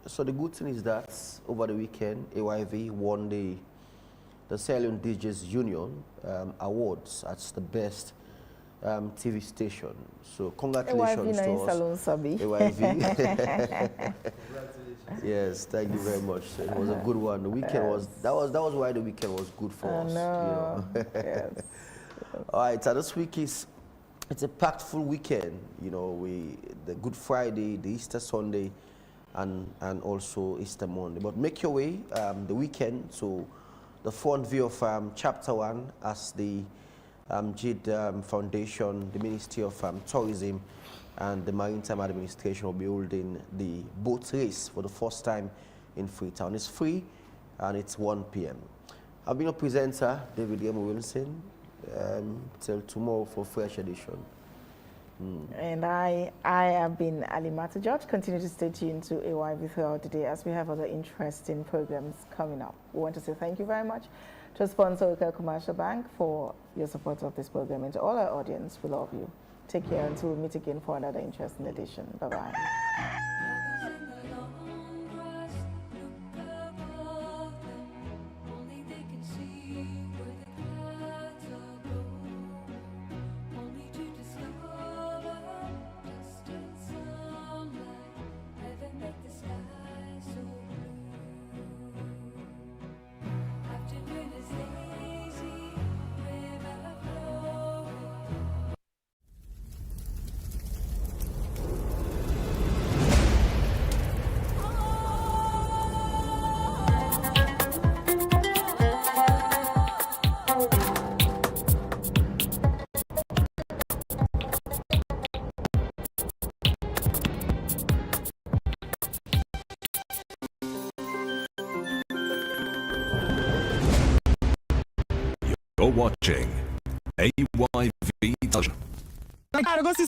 so the good thing is that over the weekend, AYV won the Sierra Leone DJs Union awards as the best TV station. So congratulations to us. AYV. Yes, thank you very much. So it was a good one. The weekend was that was why the weekend was good for us. Yes. All right, so this week it's a packed full weekend. The Good Friday, the Easter Sunday, and also Easter Monday. But make your way the weekend to the front view of Chapter 1 as the JID Foundation, the Ministry of Tourism, and the Maritime Administration will be holding the boat race for the first time in Freetown. It's free and it's 1 p.m. I've been a presenter, David M. Wilson, till tomorrow for fresh edition. And I have been Alimata George. Continue to stay tuned to AYV throughout the day as we have other interesting programs coming up. We want to say thank you very much to sponsor Local Commercial Bank for your support of this program, and to all our audience, we love you. Take care until we meet again for another interesting edition. Bye-bye. You're watching AYV Television.